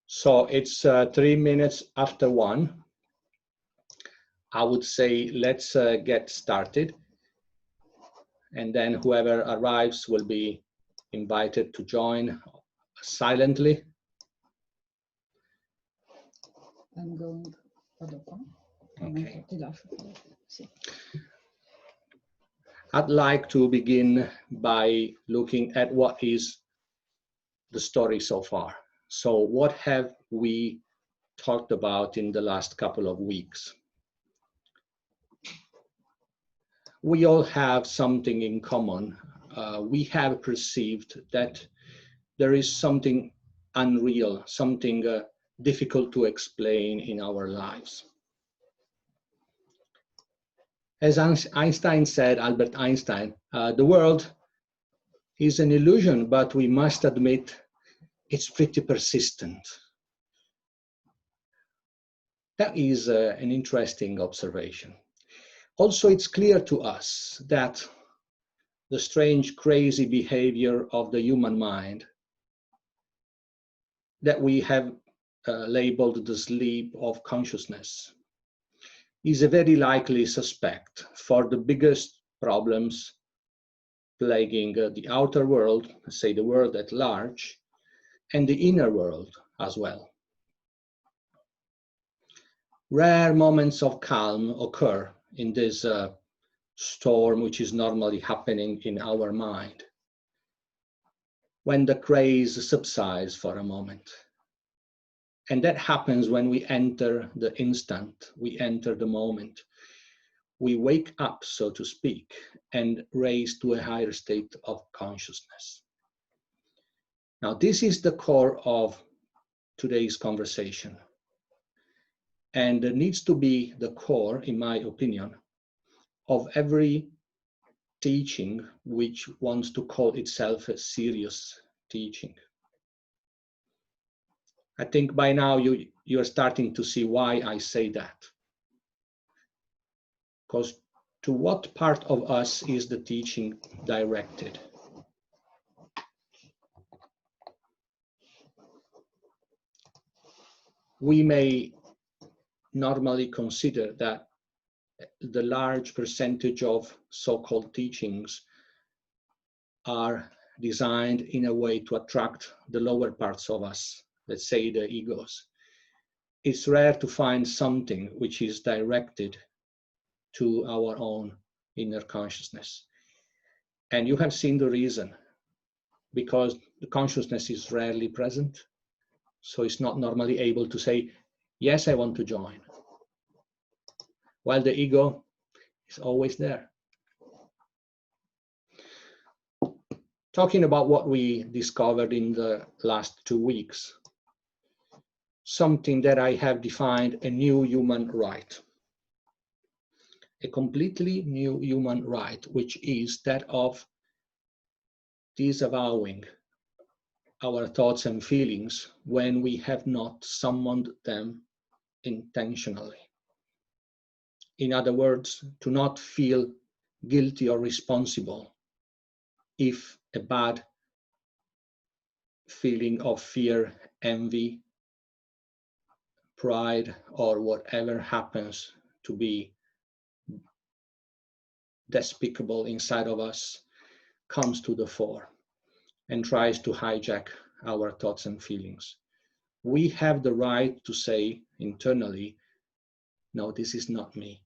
So it's 3 minutes after 1. I would say let's get started. And then whoever arrives will be invited to join silently. I'm going. Okay. I'd like to begin by looking at what is the story so far. So what have we talked about in the last couple of weeks? We all have something in common. We have perceived that there is something unreal, something difficult to explain in our lives. As Einstein said, Albert Einstein, the world is an illusion, but we must admit it's pretty persistent. That is an interesting observation. Also, it's clear to us that the strange, crazy behavior of the human mind that we have labeled the sleep of consciousness is a very likely suspect for the biggest problems plaguing the outer world, say the world at large, and the inner world as well. Rare moments of calm occur in this storm which is normally happening in our mind, when the craze subsides for a moment. And that happens when we enter the instant, we enter the moment. We wake up, so to speak, and raise to a higher state of consciousness. Now, this is the core of today's conversation. And it needs to be the core, in my opinion, of every teaching which wants to call itself a serious teaching. I think by now you're starting to see why I say that. Because to what part of us is the teaching directed? We may normally consider that the large percentage of so-called teachings are designed in a way to attract the lower parts of us, let's say the egos. It's rare to find something which is directed to our own inner consciousness. And you have seen the reason, because the consciousness is rarely present. So it's not normally able to say, yes, I want to join. While the ego is always there. Talking about what we discovered in the last 2 weeks, something that I have defined a new human right. A completely new human right, which is that of disavowing our thoughts and feelings when we have not summoned them intentionally. In other words, to not feel guilty or responsible if a bad feeling of fear, envy, pride, or whatever happens to be despicable inside of us comes to the fore and tries to hijack our thoughts and feelings. We have the right to say internally, no, this is not me.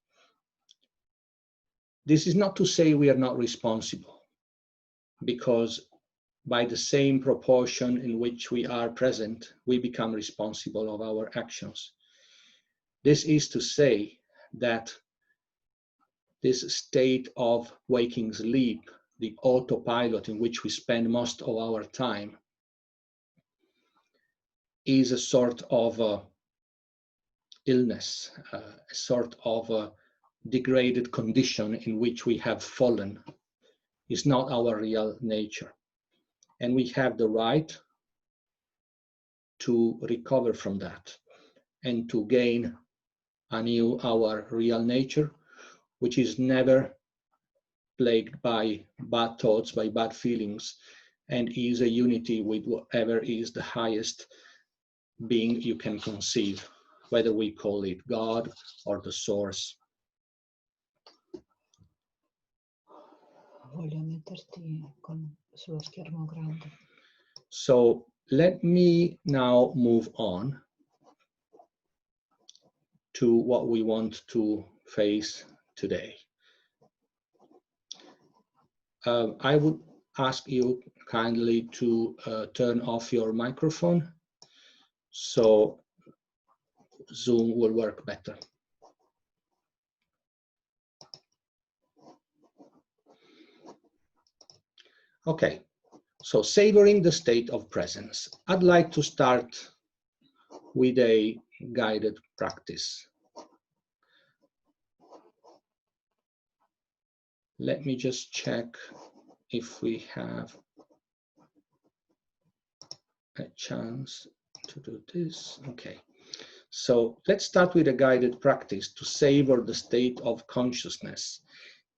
This is not to say we are not responsible, because by the same proportion in which we are present, we become responsible of our actions. This is to say that this state of waking sleep, the autopilot in which we spend most of our time, is a sort of illness, a sort of degraded condition in which we have fallen. It's not our real nature. And we have the right to recover from that and to gain anew our real nature, which is never plagued by bad thoughts, by bad feelings, and is a unity with whatever is the highest being you can conceive, whether we call it God or the source. Voglio metterti sullo schermo grande. So let me now move on to what we want to face today. I would ask you kindly to turn off your microphone so Zoom will work better. Okay, so savoring the state of presence. I'd like to start with a guided practice. Let me just check if we have a chance to do this. Okay, so let's start with a guided practice to savor the state of consciousness.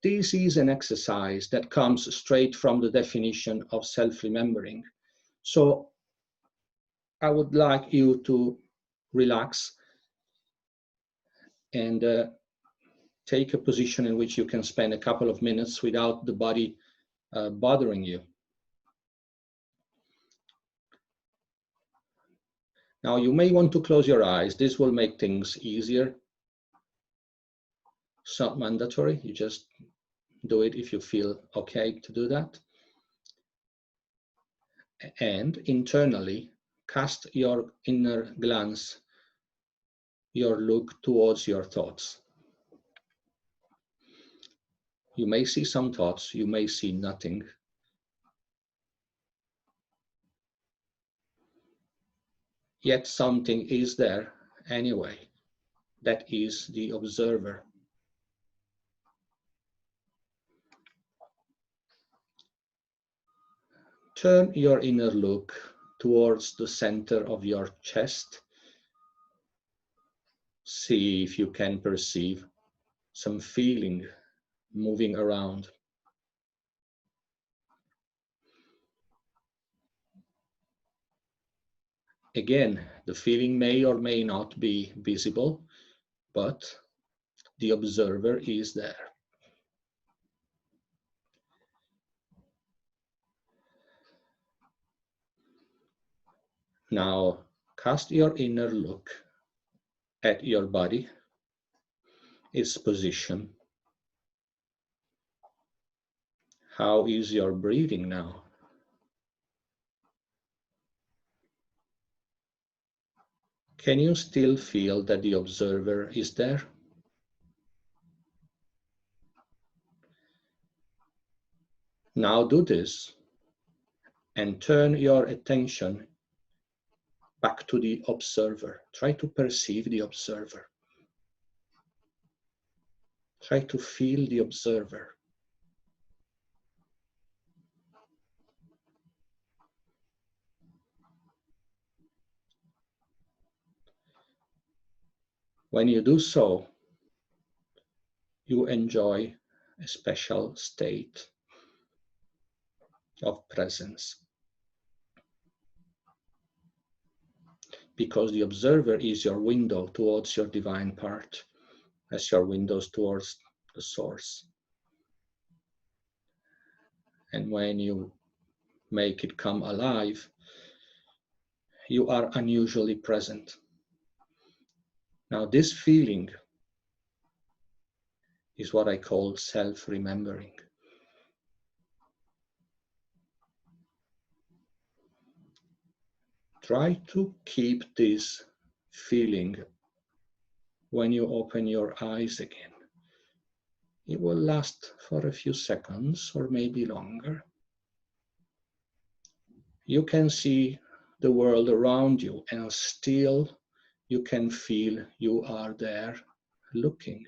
This is an exercise that comes straight from the definition of self-remembering. So I would like you to relax and take a position in which you can spend a couple of minutes without the body bothering you. Now you may want to close your eyes. This will make things easier. It's not mandatory. You just do it if you feel okay to do that. And internally, cast your inner glance, your look towards your thoughts. You may see some thoughts, you may see nothing. Yet something is there anyway. That is the observer. Turn your inner look towards the center of your chest. See if you can perceive some feeling moving around. Again, the feeling may or may not be visible, but the observer is there. Now, cast your inner look at your body, its position. How is your breathing now? Can you still feel that the observer is there? Now do this and turn your attention back to the observer. Try to perceive the observer. Try to feel the observer. When you do so, you enjoy a special state of presence. Because the observer is your window towards your divine part, as your windows towards the source. And when you make it come alive, you are unusually present. Now, this feeling is what I call self-remembering. Try to keep this feeling when you open your eyes again. It will last for a few seconds or maybe longer. You can see the world around you and still you can feel you are there looking.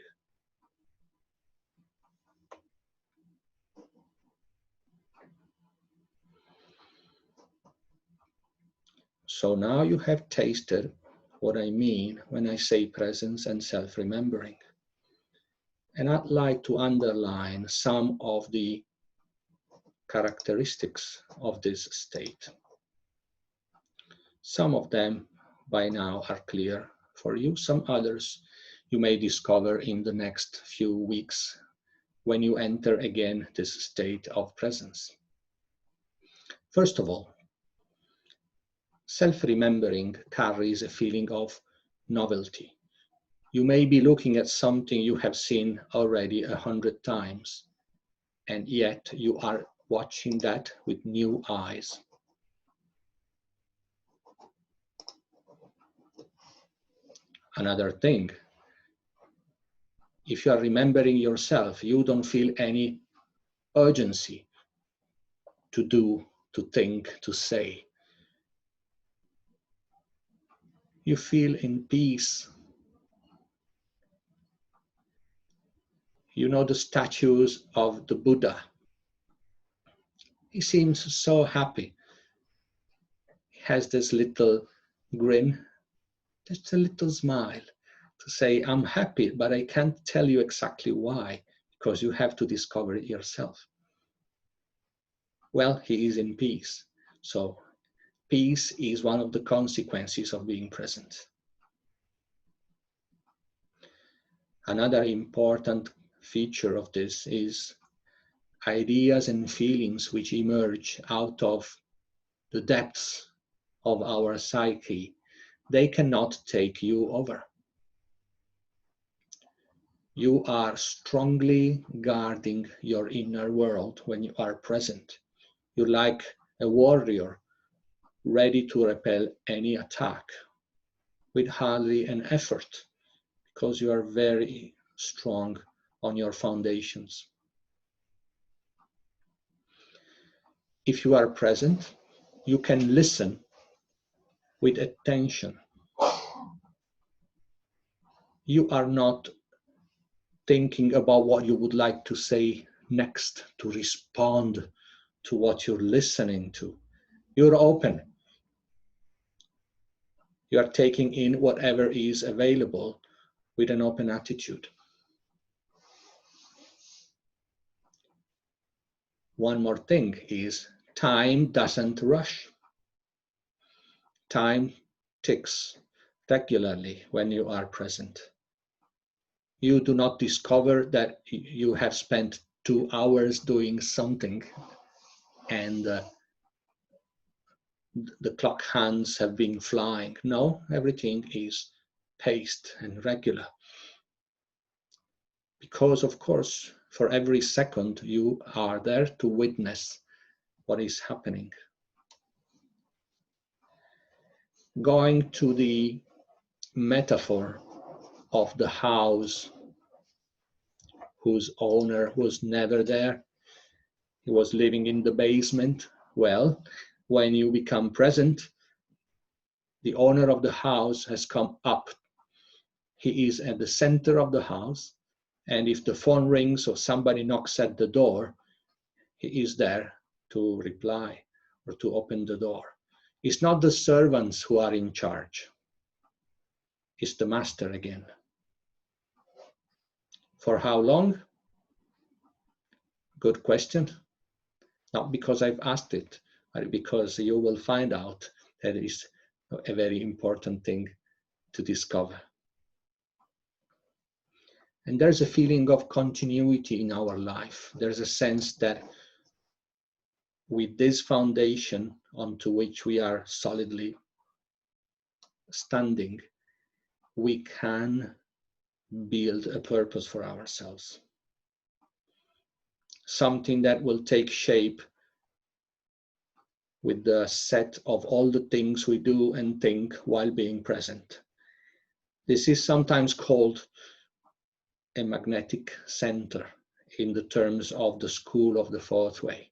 So now you have tasted what I mean when I say presence and self-remembering. And I'd like to underline some of the characteristics of this state. Some of them, by now are clear for you. Some others you may discover in the next few weeks when you enter again this state of presence. First of all, self-remembering carries a feeling of novelty. You may be looking at something you have seen already 100 times, and yet you are watching that with new eyes. Another thing, if you are remembering yourself, you don't feel any urgency to do, to think, to say. You feel in peace. You know the statues of the Buddha. He seems so happy. He has this little grin, just a little smile to say, I'm happy, but I can't tell you exactly why, because you have to discover it yourself. Well, he is in peace. So peace is one of the consequences of being present. Another important feature of this is ideas and feelings which emerge out of the depths of our psyche. They cannot take you over. You are strongly guarding your inner world when you are present. You're like a warrior ready to repel any attack with hardly an effort, because you are very strong on your foundations. If you are present, you can listen with attention. You are not thinking about what you would like to say next to respond to what you're listening to. You're open. You are taking in whatever is available with an open attitude. One more thing is time doesn't rush. Time ticks regularly when you are present. You do not discover that you have spent 2 hours doing something and the clock hands have been flying. No, everything is paced and regular. Because, of course, for every second you are there to witness what is happening. Going to the metaphor of the house whose owner was never there, he was living in the basement. Well, when you become present, the owner of the house has come up. He is at the center of the house, and if the phone rings or somebody knocks at the door, he is there to reply or to open the door. It's not the servants who are in charge. It's the master again. For how long? Good question. Not because I've asked it, but because you will find out that it is a very important thing to discover. And there's a feeling of continuity in our life. There's a sense that with this foundation onto which we are solidly standing, we can build a purpose for ourselves. Something that will take shape with the set of all the things we do and think while being present. This is sometimes called a magnetic center in the terms of the school of the fourth way.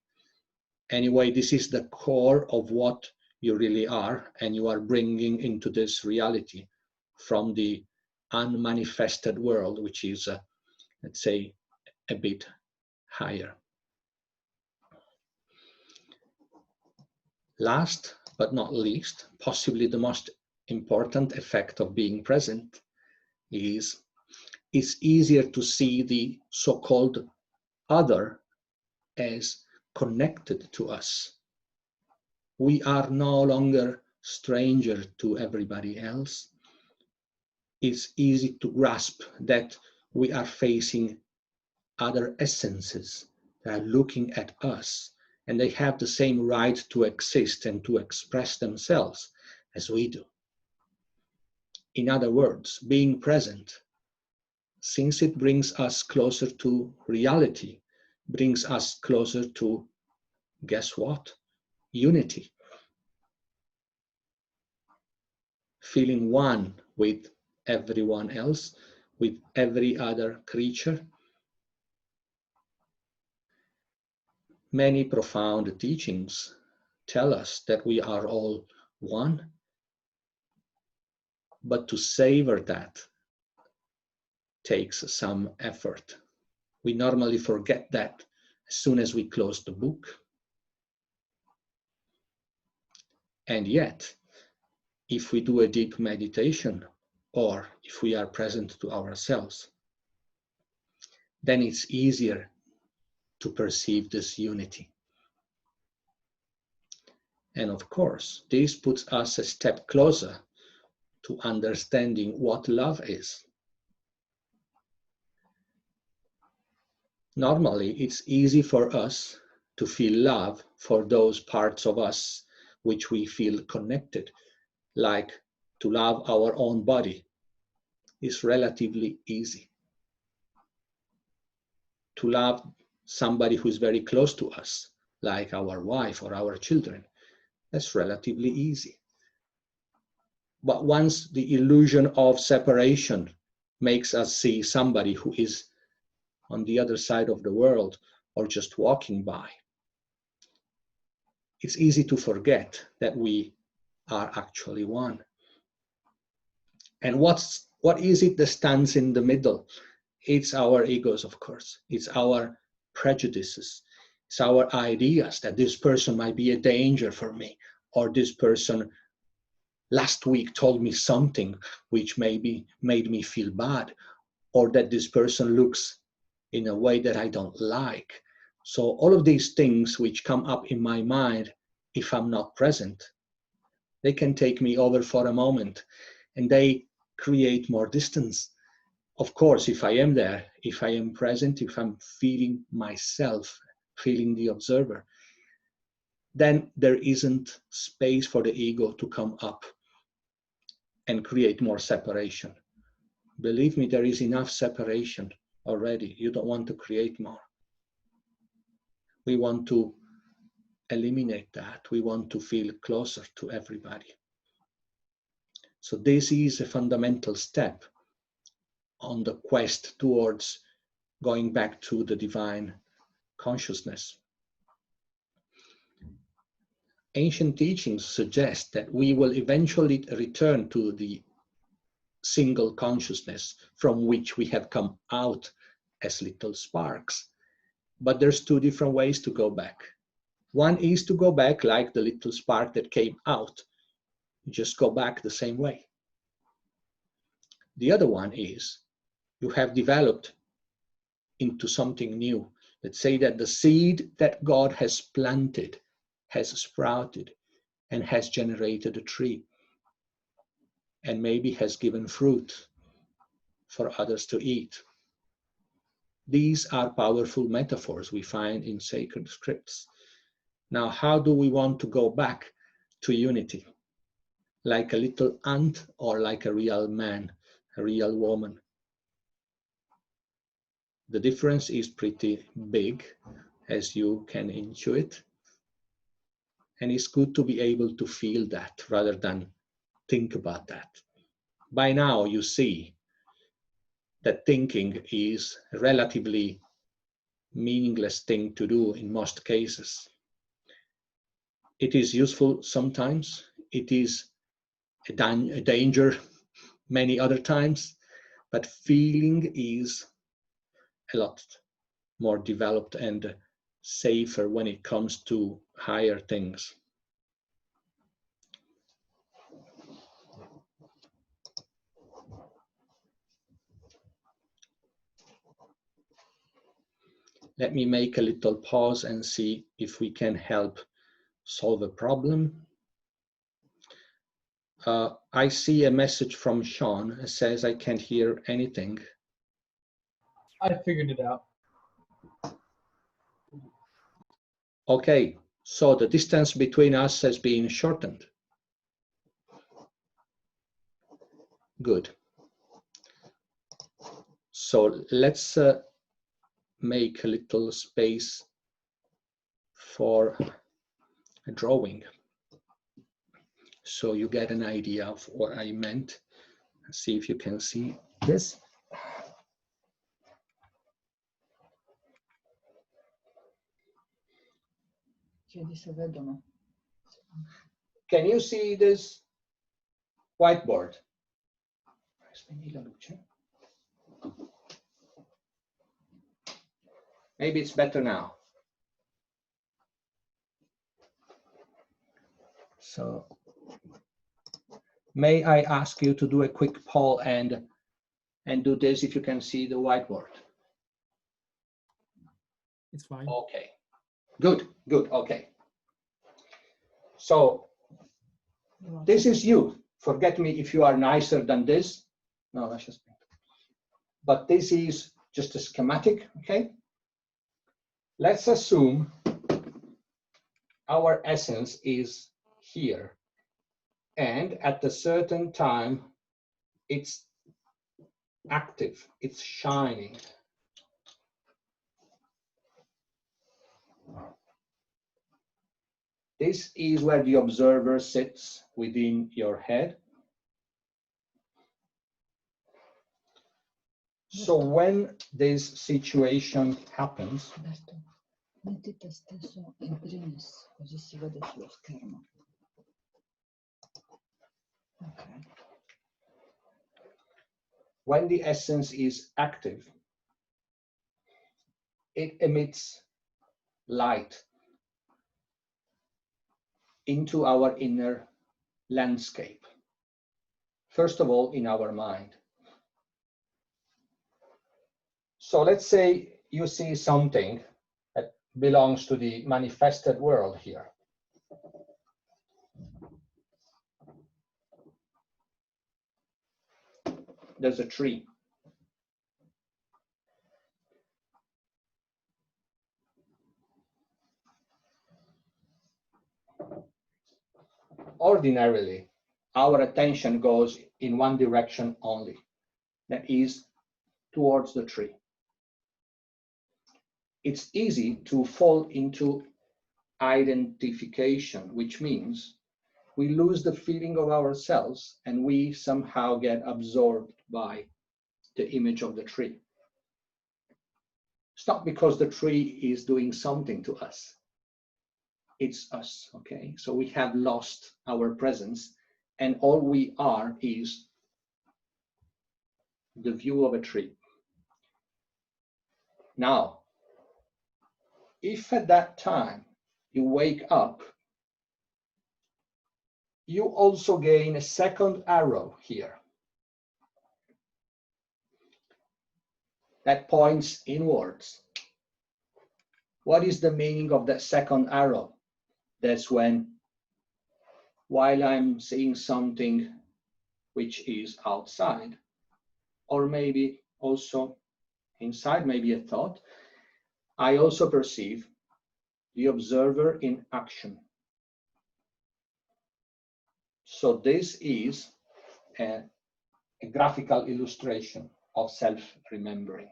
Anyway, this is the core of what you really are, and you are bringing into this reality from the unmanifested world, which is, let's say, a bit higher. Last but not least, possibly the most important effect of being present is it's easier to see the so-called other as connected to us. We are no longer stranger to everybody else, it's easy to grasp that we are facing other essences that are looking at us, and they have the same right to exist and to express themselves as we do. In other words, being present, since it brings us closer to reality, brings us closer to, guess what? Unity. Feeling one with everyone else, with every other creature. Many profound teachings tell us that we are all one, but to savor that takes some effort. We normally forget that as soon as we close the book. And yet, if we do a deep meditation, or if we are present to ourselves, then it's easier to perceive this unity. And of course, this puts us a step closer to understanding what love is. Normally, it's easy for us to feel love for those parts of us which we feel connected, like to love our own body is relatively easy. To love somebody who is very close to us, like our wife or our children, that's relatively easy. But once the illusion of separation makes us see somebody who is on the other side of the world or just walking by, it's easy to forget that we are actually one. And what is it that stands in the middle? It's our egos, of course. It's our prejudices. It's our ideas that this person might be a danger for me, or this person last week told me something which maybe made me feel bad, or that this person looks in a way that I don't like. So all of these things which come up in my mind, if I'm not present, they can take me over for a moment, and they create more distance. Of course, if I am there, if I am present, if I'm feeling myself, feeling the observer, then there isn't space for the ego to come up and create more separation. Believe me, there is enough separation already. You don't want to create more. We want to eliminate that. We want to feel closer to everybody. So this is a fundamental step on the quest towards going back to the divine consciousness. Ancient teachings suggest that we will eventually return to the single consciousness from which we have come out as little sparks. But there's two different ways to go back. One is to go back like the little spark that came out. You just go back the same way. The other one is you have developed into something new. Let's say that the seed that God has planted has sprouted and has generated a tree, and maybe has given fruit for others to eat. These are powerful metaphors we find in sacred scripts. Now, how do we want to go back to unity? Like a little ant or like a real man, a real woman? The difference is pretty big, as you can intuit. And it's good to be able to feel that rather than think about that. By now, you see that thinking is a relatively meaningless thing to do in most cases. It is useful sometimes. It is a danger many other times, but feeling is a lot more developed and safer when it comes to higher things. Let me make a little pause and see if we can help solve a problem. I see a message from Sean. It says I can't hear anything. I figured it out. Okay, so the distance between us has been shortened. Good. So let's make a little space for a drawing, so you get an idea of what I meant. See if you can see this. Chiedi se vedono. Can you see this whiteboard? Spegni la luce. Maybe it's better now. So may I ask you to do a quick poll and do this if you can see the whiteboard? It's fine. Okay, good, good, okay. So this is you. Forget me if you are nicer than this. No, that's just me. But this is just a schematic, okay? Let's assume our essence is here, and at a certain time, it's active, it's shining. This is where the observer sits within your head. So when this situation happens, Alberto, metti te stesso in primis, così si vede sullo schermo. Ok. when the essence is active, it emits light into our inner landscape. First of all, in our mind. So let's say you see something that belongs to the manifested world here. There's a tree. Ordinarily, our attention goes in one direction only, that is towards the tree. It's easy to fall into identification, which means we lose the feeling of ourselves and we somehow get absorbed by the image of the tree. It's not because the tree is doing something to us. It's us, okay? So we have lost our presence and all we are is the view of a tree. Now, if at that time you wake up, you also gain a second arrow here that points inwards. What is the meaning of that second arrow? That's when, while I'm seeing something which is outside, or maybe also inside, maybe a thought, I also perceive the observer in action. So this is a graphical illustration of self-remembering.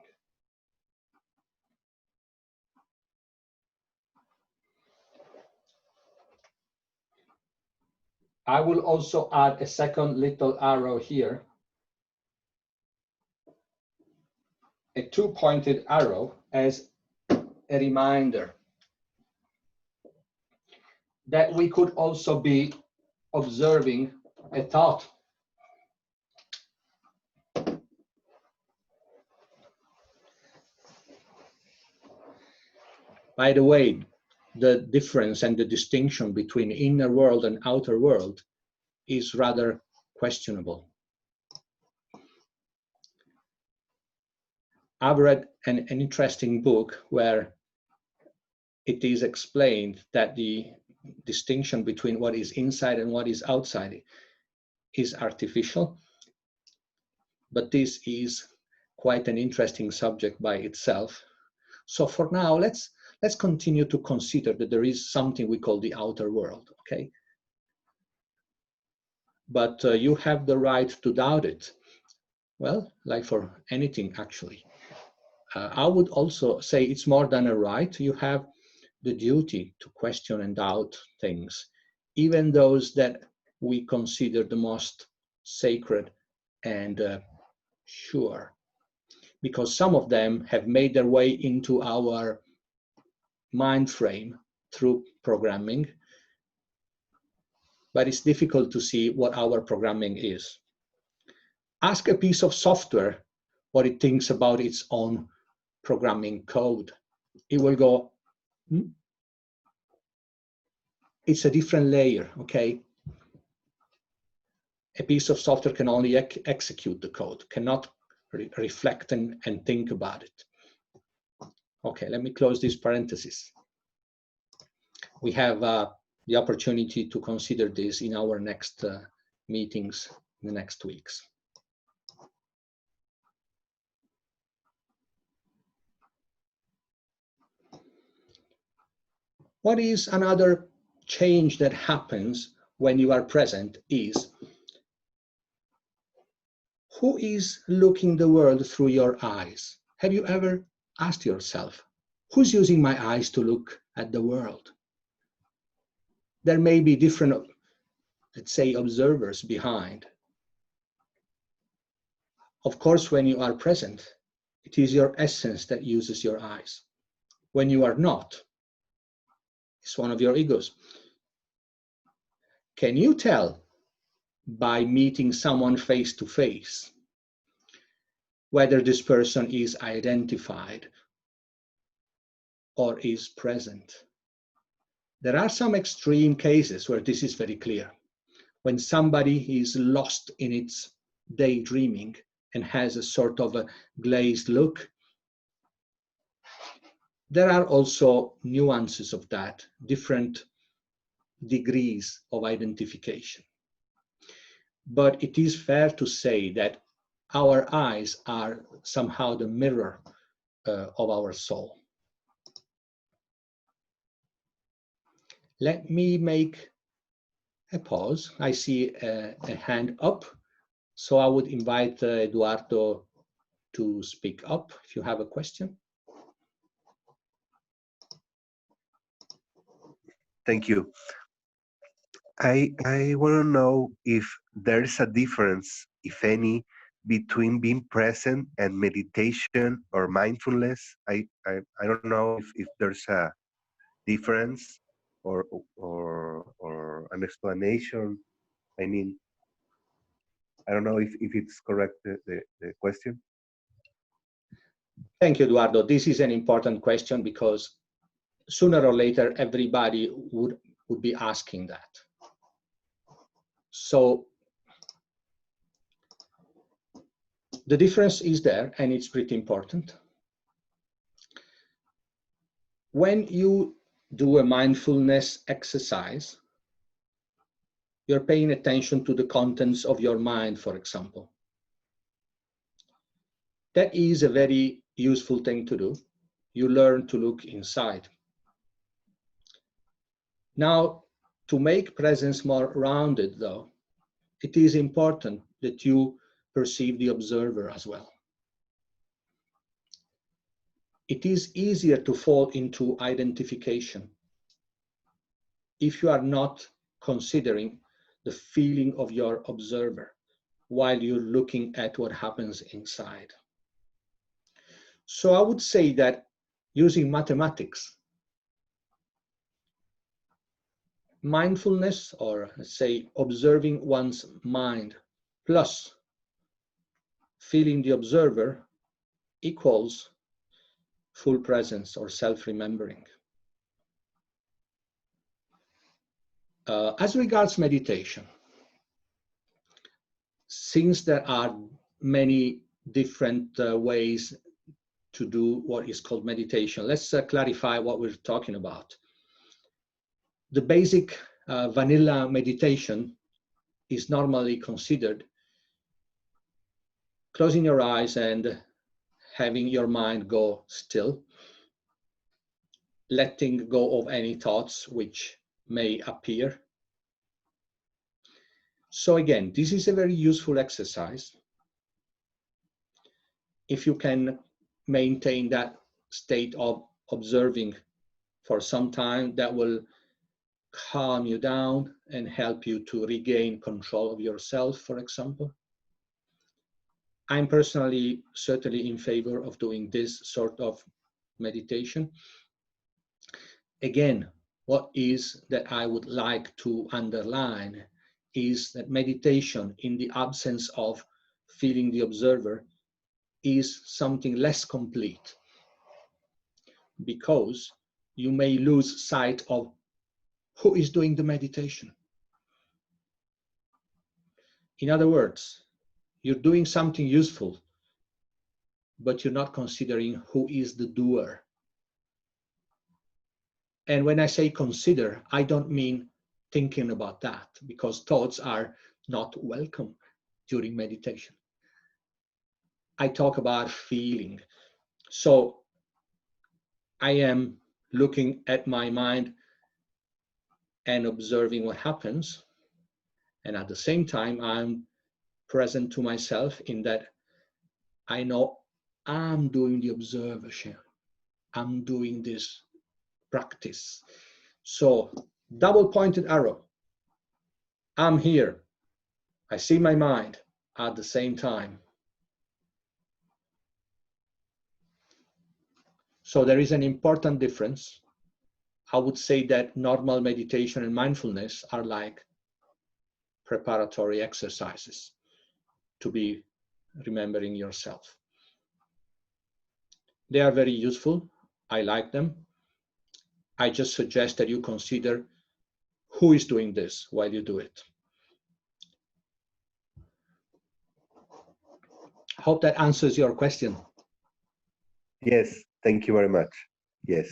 I will also add a second little arrow here, a two-pointed arrow as a reminder that we could also be observing a thought. By the way, the difference and the distinction between inner world and outer world is rather questionable. I've read an interesting book where it is explained that the distinction between what is inside and what is outside is artificial, but this is quite an interesting subject by itself. So for now, let's continue to consider that there is something we call the outer world, okay? But you have the right to doubt it. Well, like for anything, actually. I would also say it's more than a right. You have the duty to question and doubt things, even those that we consider the most sacred and sure, because some of them have made their way into our mind frame through programming, but it's difficult to see what our programming is. Ask a piece of software what it thinks about its own programming code. It will go, it's a different layer, okay? A piece of software can only execute the code, cannot reflect and think about it. Okay, let me close this parenthesis. We have the opportunity to consider this in our next meetings in the next weeks. What is another change that happens when you are present is, who is looking the world through your eyes? Have you ever asked yourself, who's using my eyes to look at the world? There may be different, let's say, observers behind. Of course, when you are present, it is your essence that uses your eyes. When you are not, it's one of your egos. Can you tell by meeting someone face to face whether this person is identified or is present? There are some extreme cases where this is very clear. When somebody is lost in its daydreaming and has a sort of a glazed look. There are also nuances of that, different degrees of identification. But it is fair to say that our eyes are somehow the mirror of our soul. Let me make a pause. I see a hand up, so I would invite Eduardo to speak up if you have a question. Thank you. I want to know if there is a difference, if any, between being present and meditation or mindfulness. I don't know if there's a difference or an explanation. I mean, I don't know if it's correct, the question. Thank you, Eduardo. This is an important question because sooner or later, everybody would be asking that. So the difference is there, and it's pretty important. When you do a mindfulness exercise, you're paying attention to the contents of your mind, for example. That is a very useful thing to do. You learn to look inside. Now, to make presence more rounded, though, it is important that you perceive the observer as well. It is easier to fall into identification if you are not considering the feeling of your observer while you're looking at what happens inside. So I would say that using mathematics, mindfulness, or let's say observing one's mind plus feeling the observer equals full presence or self-remembering. As regards meditation, since there are many different ways to do what is called meditation, let's clarify what we're talking about. The basic vanilla meditation is normally considered closing your eyes and having your mind go still, letting go of any thoughts which may appear. So again, this is a very useful exercise. If you can maintain that state of observing for some time, that will calm you down and help you to regain control of yourself, for example. I'm personally certainly in favor of doing this sort of meditation. Again, what is that I would like to underline is that meditation in the absence of feeling the observer is something less complete, because you may lose sight of who is doing the meditation. In other words, you're doing something useful, but you're not considering who is the doer. And when I say consider, I don't mean thinking about that, because thoughts are not welcome during meditation. I talk about feeling. So I am looking at my mind and observing what happens. And at the same time, I'm present to myself in that I know I'm doing the observation. I'm doing this practice. So double-pointed arrow. I'm here. I see my mind at the same time. So there is an important difference. I would say that normal meditation and mindfulness are like preparatory exercises to be remembering yourself. They are very useful. I like them. I just suggest that you consider who is doing this while you do it. I hope that answers your question. Yes, thank you very much. Yes.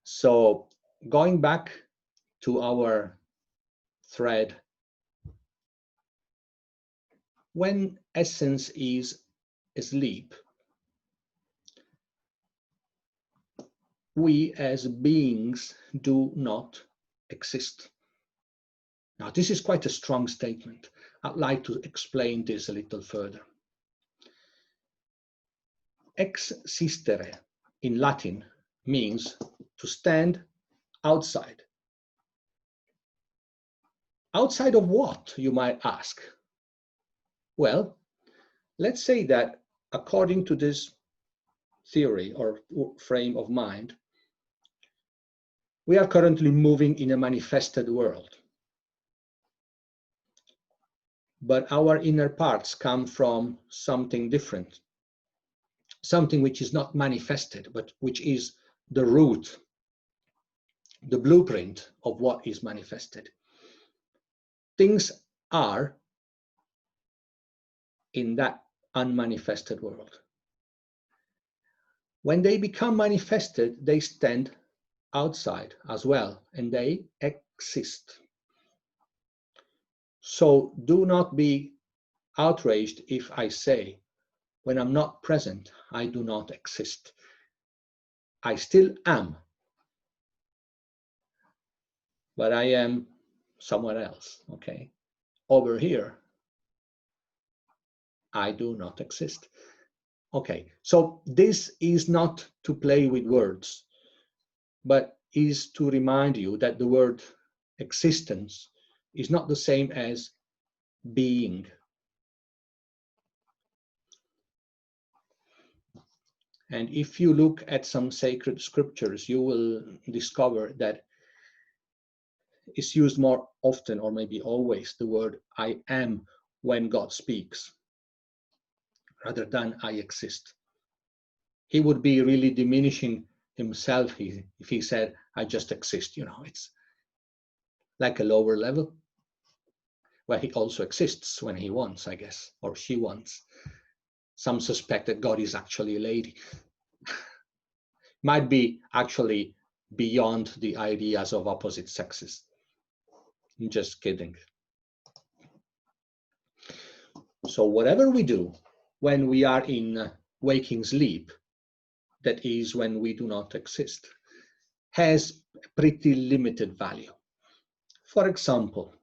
So going back to our thread, when essence is asleep, we as beings do not exist. Now, this is quite a strong statement. I'd like to explain this a little further. Existere in Latin means to stand outside. Outside of what, you might ask? Well, let's say that according to this theory or frame of mind, we are currently moving in a manifested world. But our inner parts come from something different, something which is not manifested, but which is the root, the blueprint of what is manifested. Things are in that unmanifested world. When they become manifested, they stand outside as well, and they exist. So do not be outraged if I say, when I'm not present, I do not exist. I still am, but I am somewhere else, okay? Over here, I do not exist. Okay, so this is not to play with words, but is to remind you that the word existence is not the same as being. And if you look at some sacred scriptures, you will discover that it's used more often, or maybe always, the word I am when God speaks, rather than I exist. He would be really diminishing himself if he said, I just exist. You know, it's like a lower level, where he also exists when he wants, I guess, or she wants. Some suspect that God is actually a lady. Might be actually beyond the ideas of opposite sexes. I'm just kidding. So whatever we do when we are in waking sleep, that is when we do not exist, has pretty limited value. For example,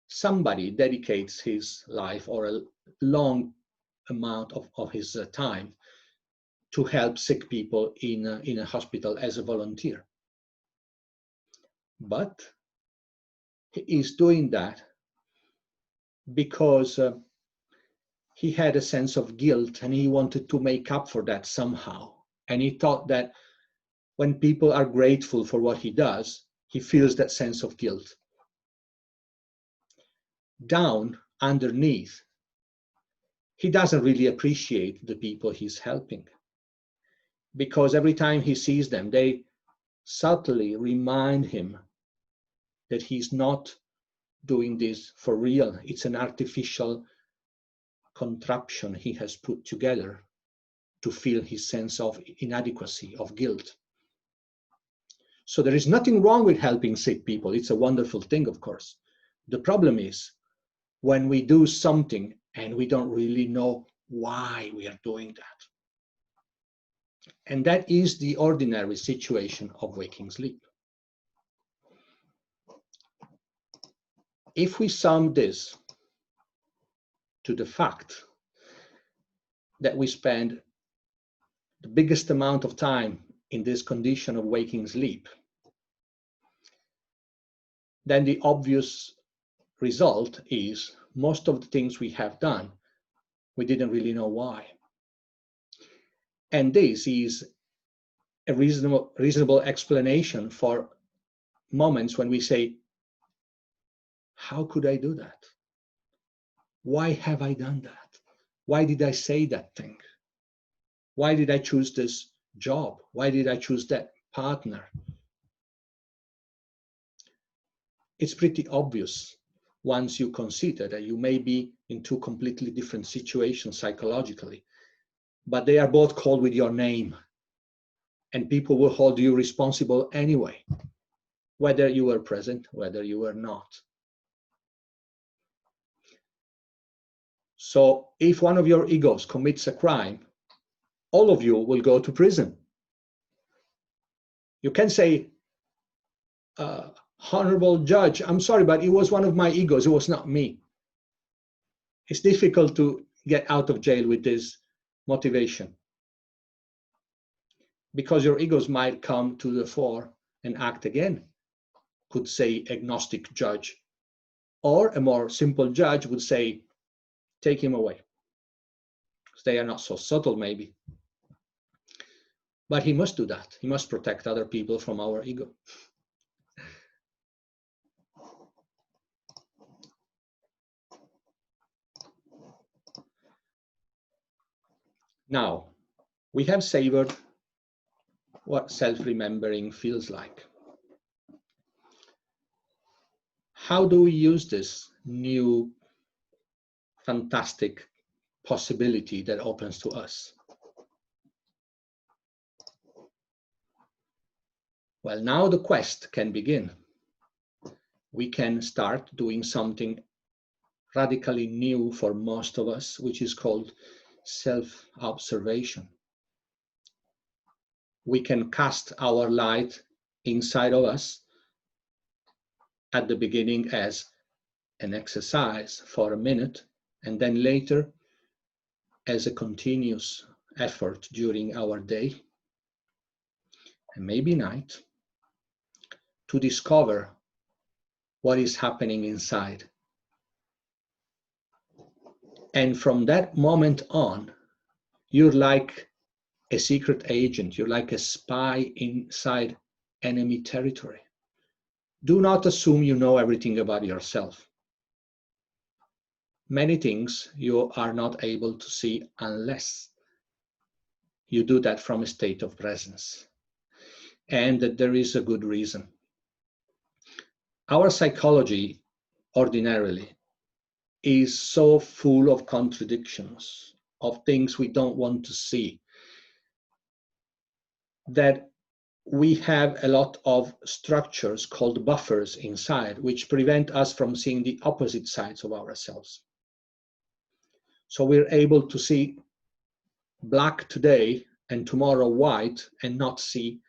somebody dedicates his life or a long amount of his time to help sick people in a hospital as a volunteer. But he is doing that because he had a sense of guilt and he wanted to make up for that somehow. And he thought that when people are grateful for what he does, he feels that sense of guilt. Down underneath, he doesn't really appreciate the people he's helping, because every time he sees them, they subtly remind him that he's not doing this for real. It's an artificial contraption he has put together to feel his sense of inadequacy, of guilt. So there is nothing wrong with helping sick people. It's a wonderful thing, of course. The problem is when we do something and we don't really know why we are doing that. And that is the ordinary situation of waking sleep. If we sum this to the fact that we spend the biggest amount of time in this condition of waking sleep, then the obvious result is most of the things we have done, we didn't really know why. And this is a reasonable explanation for moments when we say, how could I do that? Why have I done that? Why did I say that thing? Why did I choose this job? Why did I choose that partner? It's pretty obvious once you consider that you may be in two completely different situations psychologically, but they are both called with your name, and people will hold you responsible anyway, whether you were present, whether you were not. So if one of your egos commits a crime, all of you will go to prison. You can say, honorable judge, I'm sorry, but it was one of my egos, it was not me. It's difficult to get out of jail with this motivation, because your egos might come to the fore and act again, could say agnostic judge, or a more simple judge would say, take him away. They are not so subtle maybe, but he must do that. He must protect other people from our ego. Now, we have savored what self-remembering feels like. How do we use this new fantastic possibility that opens to us? Well, now the quest can begin. We can start doing something radically new for most of us, which is called self-observation. We can cast our light inside of us at the beginning as an exercise for a minute, and then later as a continuous effort during our day and maybe night, to discover what is happening inside. And from that moment on, you're like a secret agent, you're like a spy inside enemy territory. Do not assume you know everything about yourself. Many things you are not able to see unless you do that from a state of presence. And that there is a good reason. Our psychology ordinarily is so full of contradictions, of things we don't want to see, that we have a lot of structures called buffers inside, which prevent us from seeing the opposite sides of ourselves. So we're able to see black today and tomorrow white and not see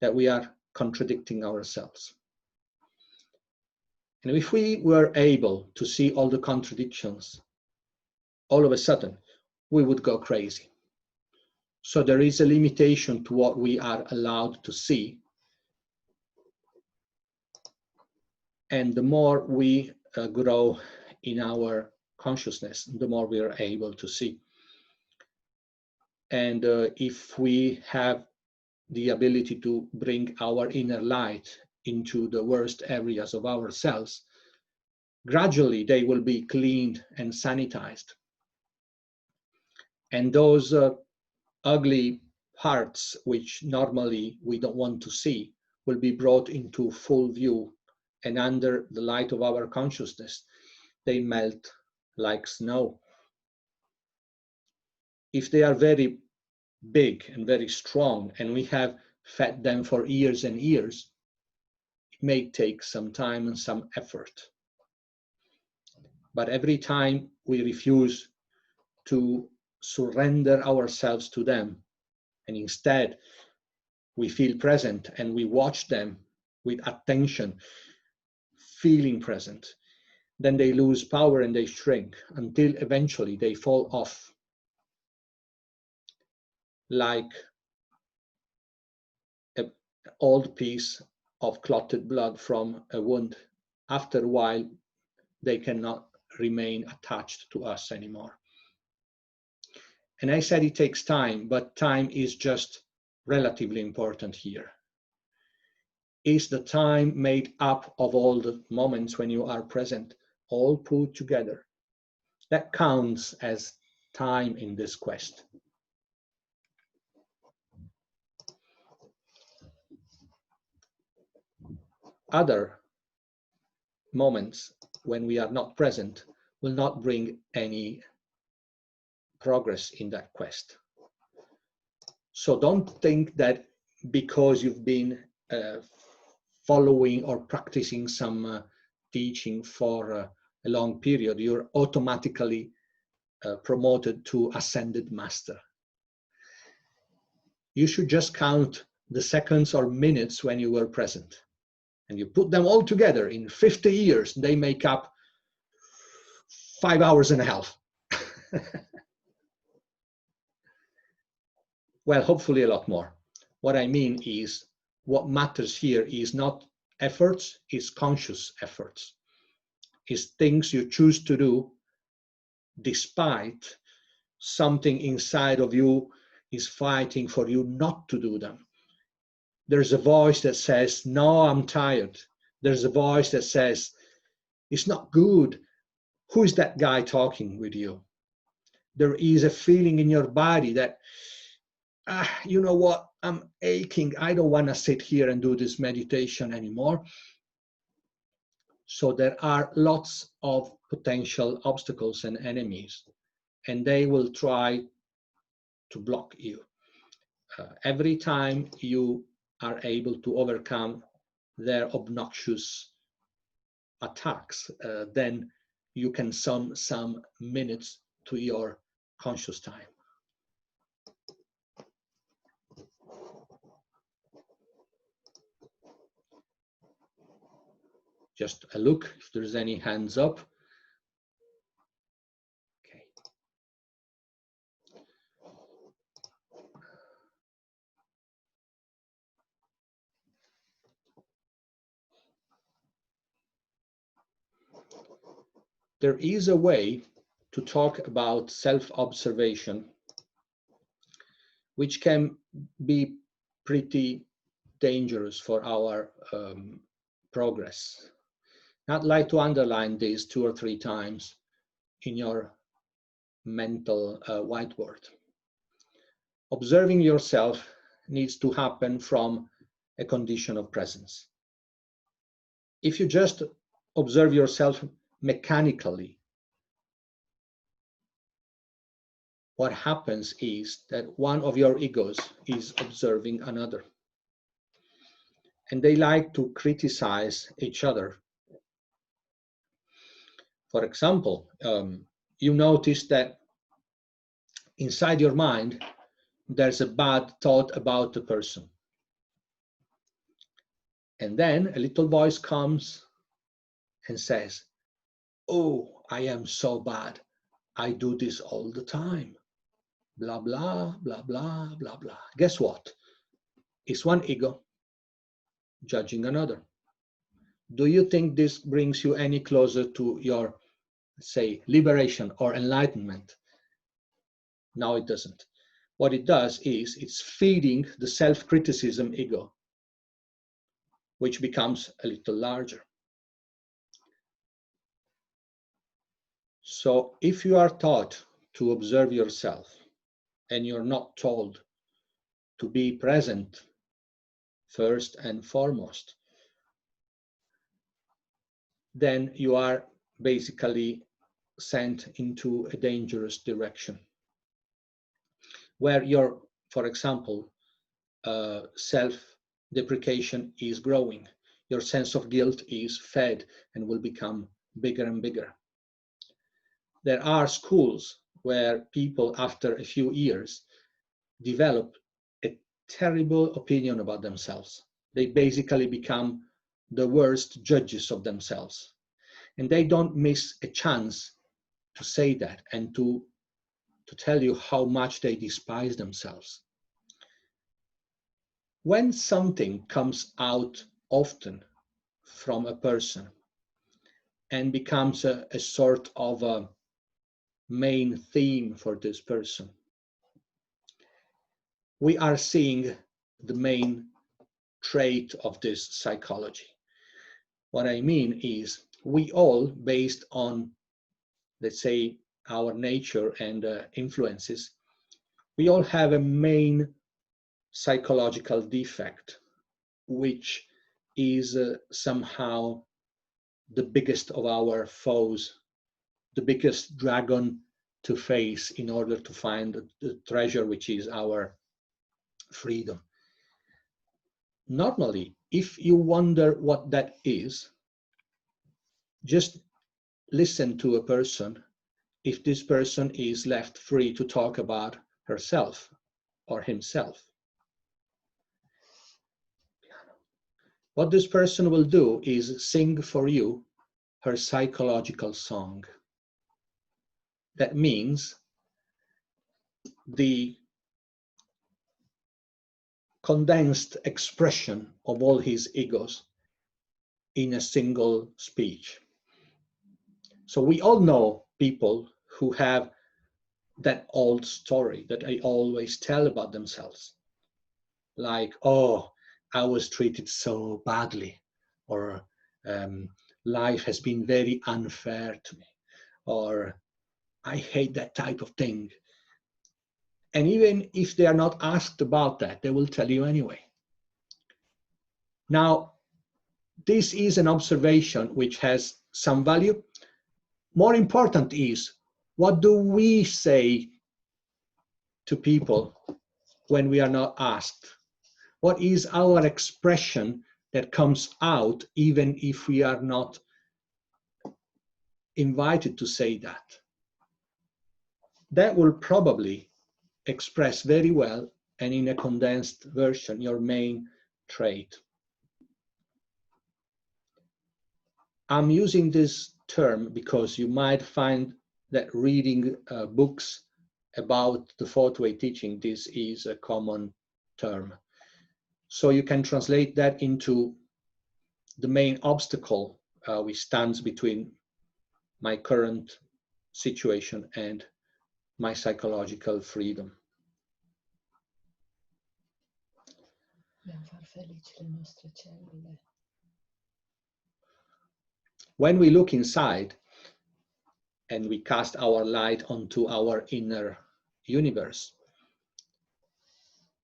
that we are contradicting ourselves. And if we were able to see all the contradictions, all of a sudden, we would go crazy. So there is a limitation to what we are allowed to see. And the more we grow in our consciousness, the more we are able to see. And if we have the ability to bring our inner light into the worst areas of ourselves, gradually they will be cleaned and sanitized. And those ugly parts, which normally we don't want to see, will be brought into full view, and under the light of our consciousness, they melt like snow. If they are very big and very strong, and we have fed them for years and years, it may take some time and some effort. But every time we refuse to surrender ourselves to them, and instead we feel present and we watch them with attention, feeling present, then they lose power and they shrink until eventually they fall off like an old piece of clotted blood from a wound. After a while, they cannot remain attached to us anymore. And I said it takes time, but time is just relatively important here. Is the time made up of all the moments when you are present, all put together? That counts as time in this quest. Other moments when we are not present will not bring any progress in that quest. So don't think that because you've been following or practicing some teaching for a long period, you're automatically promoted to ascended master. You should just count the seconds or minutes when you were present. And you put them all together in 50 years, they make up 5 hours and a half. Well, hopefully a lot more. What I mean is, what matters here is not efforts, it's conscious efforts. It's things you choose to do despite something inside of you is fighting for you not to do them. There's a voice that says, no, I'm tired. There's a voice that says, it's not good. Who is that guy talking with you? There is a feeling in your body that, you know what, I'm aching. I don't want to sit here and do this meditation anymore. So there are lots of potential obstacles and enemies, and they will try to block you. Every time you are able to overcome their obnoxious attacks, then you can sum some minutes to your conscious time. Just a look if there's any hands up. Okay. There is a way to talk about self-observation, which can be pretty dangerous for our progress. I'd like to underline this 2 or 3 times in your mental whiteboard. Observing yourself needs to happen from a condition of presence. If you just observe yourself mechanically, what happens is that one of your egos is observing another. and they like to criticize each other. For example, you notice that inside your mind, there's a bad thought about the person. And then a little voice comes and says, "Oh, I am so bad. I do this all the time. Blah, blah, blah, blah, blah, blah." Guess what? It's one ego judging another. Do you think this brings you any closer to your, say, liberation or enlightenment? No, it doesn't. What it does is it's feeding the self-criticism ego, which becomes a little larger. So if you are taught to observe yourself and you're not told to be present first and foremost, then you are basically sent into a dangerous direction where your, for example, self-deprecation is growing. Your sense of guilt is fed and will become bigger and bigger. There are schools where people, after a few years, develop a terrible opinion about themselves. They basically become the worst judges of themselves. And they don't miss a chance to say that and to tell you how much they despise themselves. When something comes out often from a person and becomes a sort of a main theme for this person, we are seeing the main trait of this psychology. What I mean is, we all, based on, let's say, our nature and influences, we all have a main psychological defect, which is somehow the biggest of our foes, the biggest dragon to face in order to find the treasure, which is our freedom. Normally, if you wonder what that is, just listen to a person if this person is left free to talk about herself or himself. What this person will do is sing for you her psychological song. That means the condensed expression of all his egos in a single speech. So we all know people who have that old story that I always tell about themselves. Like, "Oh, I was treated so badly," or "Life has been very unfair to me," or "I hate that type of thing." And even if they are not asked about that, they will tell you anyway. Now, this is an observation which has some value. More important is, what do we say to people when we are not asked? What is our expression that comes out even if we are not invited to say that? That will probably express very well, and in a condensed version, your main trait. I'm using this term because you might find that reading books about the fourth way teaching, this is a common term. So you can translate that into the main obstacle which stands between my current situation and my psychological freedom. Dobbiamo far felici le nostre cellule. When we look inside and we cast our light onto our inner universe,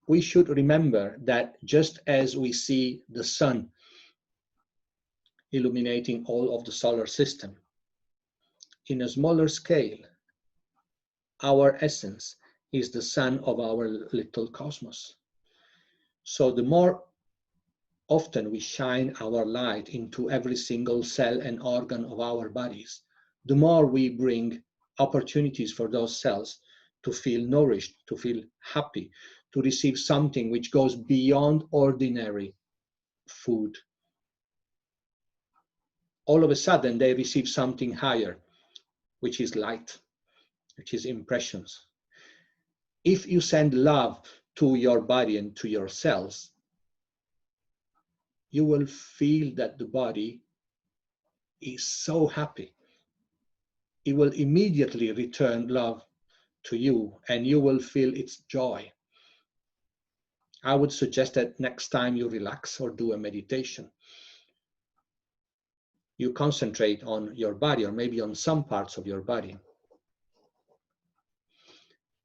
we should remember that just as we see the sun illuminating all of the solar system, in a smaller scale, our essence is the sun of our little cosmos. So the more often we shine our light into every single cell and organ of our bodies, the more we bring opportunities for those cells to feel nourished, to feel happy, to receive something which goes beyond ordinary food. All of a sudden, they receive something higher, which is light, which is impressions. If you send love to your body and to your cells, you will feel that the body is so happy. It will immediately return love to you, and you will feel its joy. I would suggest that next time you relax or do a meditation, you concentrate on your body, or maybe on some parts of your body,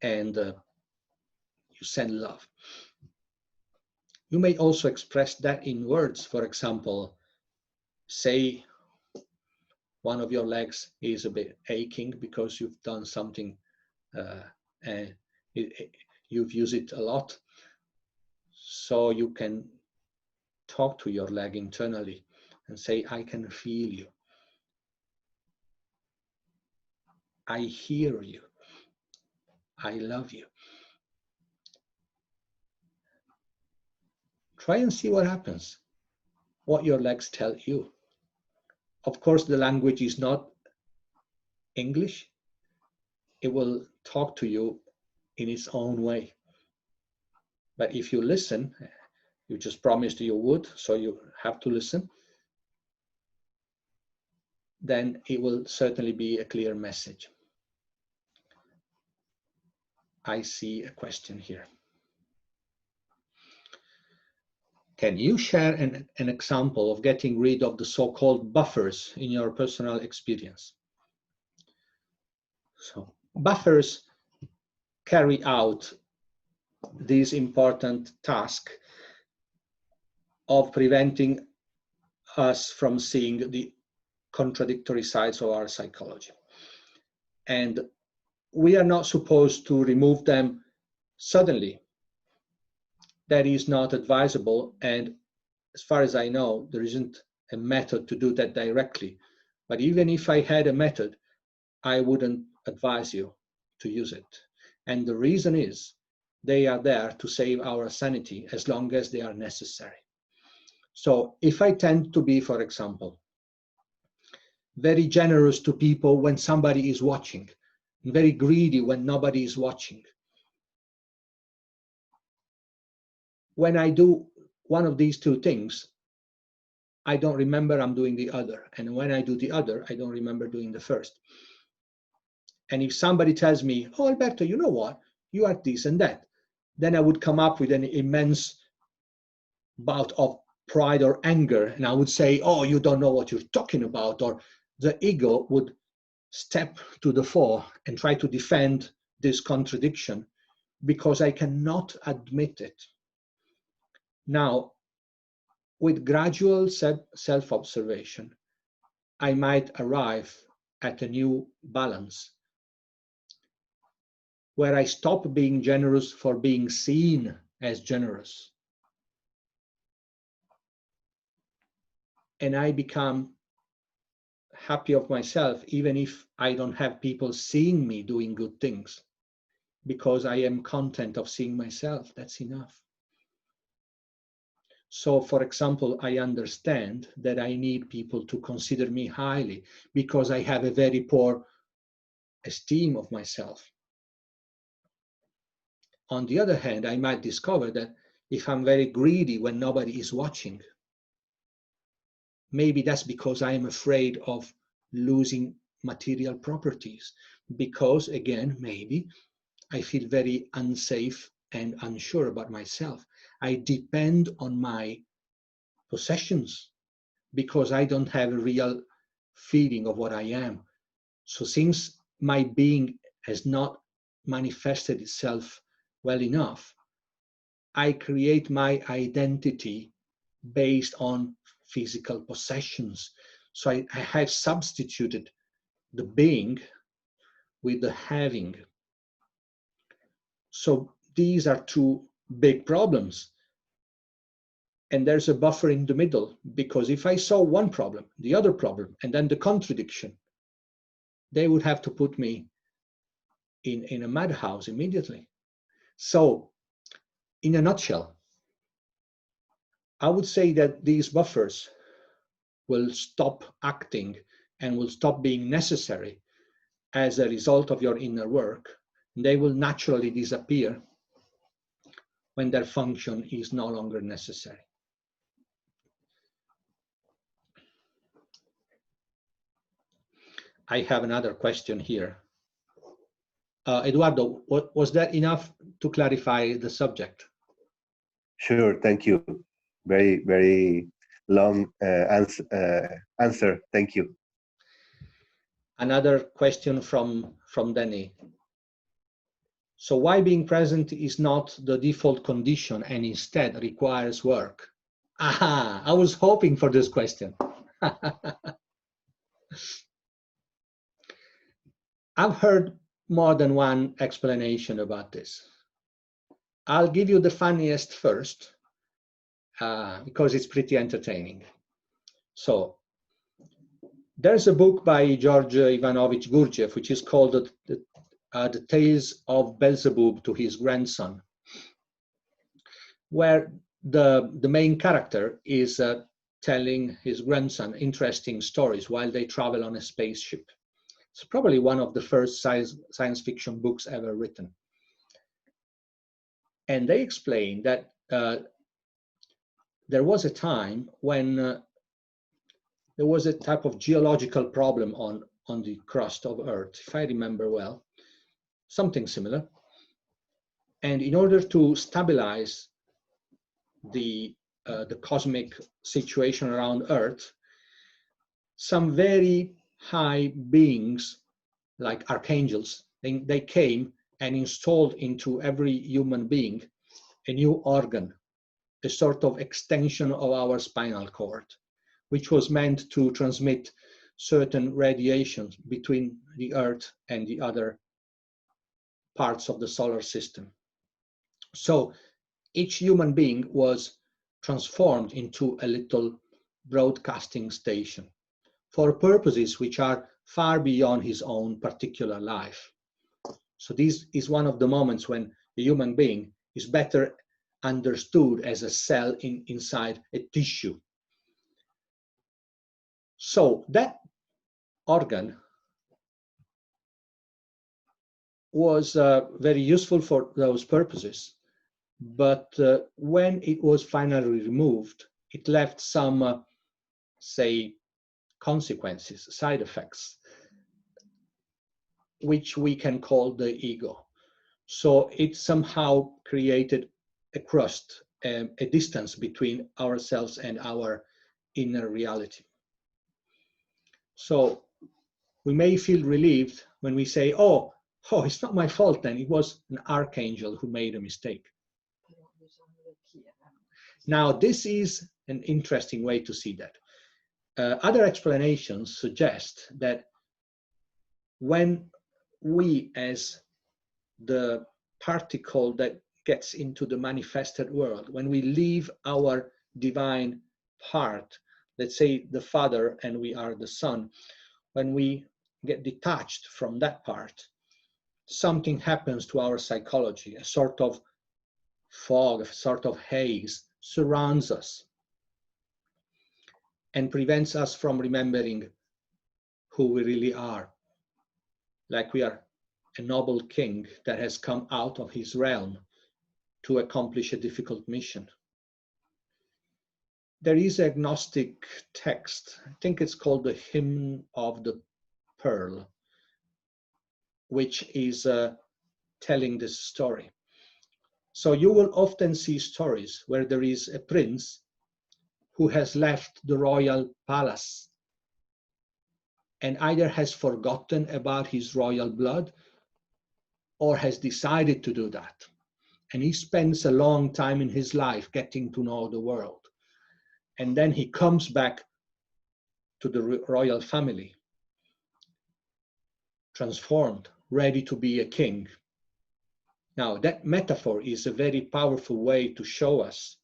and you send love. You may also express that in words. For example, say one of your legs is a bit aching because you've done something, and you've used it a lot. So you can talk to your leg internally and say, I can feel you. I hear you. I love you. Try and see what happens, what your legs tell you. Of course, the language is not English. It will talk to you in its own way. But if you listen, you just promised you would, so you have to listen, then it will certainly be a clear message. I see a question here. Can you share an example of getting rid of the so-called buffers in your personal experience? So buffers carry out this important task of preventing us from seeing the contradictory sides of our psychology. And we are not supposed to remove them suddenly. That is not advisable, and as far as I know, there isn't a method to do that directly. But even if I had a method, I wouldn't advise you to use it. And the reason is, they are there to save our sanity as long as they are necessary. So if I tend to be, for example, very generous to people when somebody is watching, and very greedy when nobody is watching, when I do one of these two things, I don't remember I'm doing the other. And when I do the other, I don't remember doing the first. And if somebody tells me, oh, Alberto, you know what? You are this and that, then I would come up with an immense bout of pride or anger. And I would say, oh, you don't know what you're talking about. Or the ego would step to the fore and try to defend this contradiction because I cannot admit it. Now, with gradual self-observation, I might arrive at a new balance where I stop being generous for being seen as generous, and I become happy of myself even if I don't have people seeing me doing good things, because I am content of seeing myself. That's enough. So, for example, I understand that I need people to consider me highly because I have a very poor esteem of myself. On the other hand, I might discover that if I'm very greedy when nobody is watching, maybe that's because I am afraid of losing material properties, because again, maybe I feel very unsafe and unsure about myself. I depend on my possessions because I don't have a real feeling of what I am. So since my being has not manifested itself well enough, I create my identity based on physical possessions. So I have substituted the being with the having. So these are two big problems. and there's a buffer in the middle, because if I saw one problem, the other problem, and then the contradiction, they would have to put me in a madhouse immediately. So in a nutshell, I would say that these buffers will stop acting and will stop being necessary as a result of your inner work. They will naturally disappear when their function is no longer necessary. I have another question here. Eduardo, was that enough to clarify the subject? Sure, thank you. Very, very long answer. Thank you. Another question from Danny. So why being present is not the default condition and instead requires work? Aha, I was hoping for this question. I've heard more than one explanation about this. I'll give you the funniest first, because it's pretty entertaining. So there's a book by George Ivanovich Gurdjieff, which is called The Tales of Beelzebub to His Grandson, where the main character is telling his grandson interesting stories while they travel on a spaceship. It's probably one of the first science fiction books ever written. And they explain that there was a time when there was a type of geological problem on the crust of Earth, if I remember well, something similar. And in order to stabilize the cosmic situation around Earth, some very high beings, like archangels, they came and installed into every human being a new organ, a sort of extension of our spinal cord, which was meant to transmit certain radiations between the Earth and the other parts of the solar system. So each human being was transformed into a little broadcasting station for purposes which are far beyond his own particular life. So this is one of the moments when a human being is better understood as a cell inside a tissue. So that organ was very useful for those purposes, but when it was finally removed, it left some, say, consequences, side effects, which we can call the ego. So it somehow created a crust, a distance between ourselves and our inner reality. So we may feel relieved when we say, oh, it's not my fault then, it was an archangel who made a mistake. Now, this is an interesting way to see that. Other explanations suggest that when we, as the particle that gets into the manifested world, when we leave our divine part, let's say the Father and we are the Son, when we get detached from that part, something happens to our psychology, a sort of fog, a sort of haze surrounds us and prevents us from remembering who we really are, like we are a noble king that has come out of his realm to accomplish a difficult mission. There is a Gnostic text, I think it's called the Hymn of the Pearl, which is telling this story. So you will often see stories where there is a prince who has left the royal palace and either has forgotten about his royal blood or has decided to do that. And he spends a long time in his life getting to know the world. And then he comes back to the royal family, transformed, ready to be a king. Now, that metaphor is a very powerful way to show us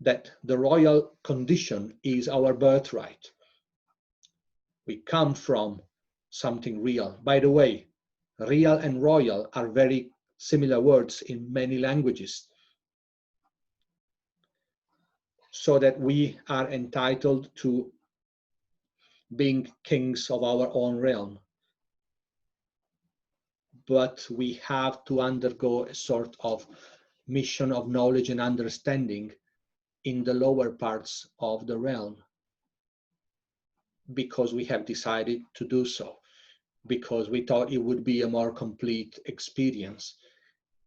that the royal condition is our birthright. We come from something real. By the way, real and royal are very similar words in many languages. So that we are entitled to being kings of our own realm. But we have to undergo a sort of mission of knowledge and understanding in the lower parts of the realm, because we have decided to do so, because we thought it would be a more complete experience,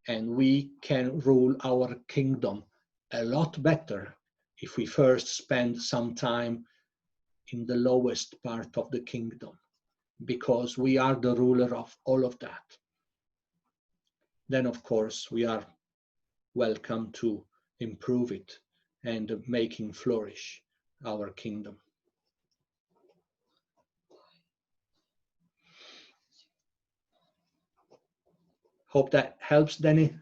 and we can rule our kingdom a lot better if we first spend some time in the lowest part of the kingdom, because we are the ruler of all of that. Then, of course, we are welcome to improve it and making flourish our kingdom. Hope that helps, Danny.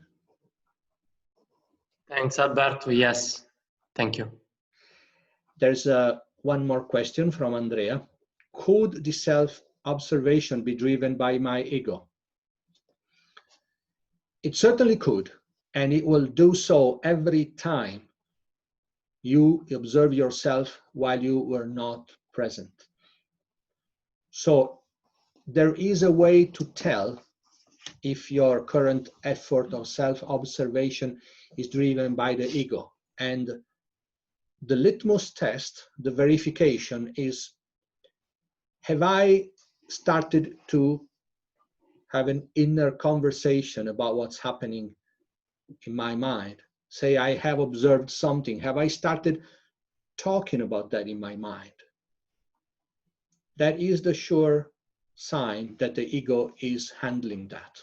Thanks, Alberto. Yes, thank you. There's one more question from Andrea. Could the self-observation be driven by my ego? It certainly could, and it will do so every time you observe yourself while you were not present. So there is a way to tell if your current effort of self-observation is driven by the ego. And the litmus test, the verification is, have I started to have an inner conversation about what's happening in my mind? Say I have observed something. Have I started talking about that in my mind? That is the sure sign that the ego is handling that.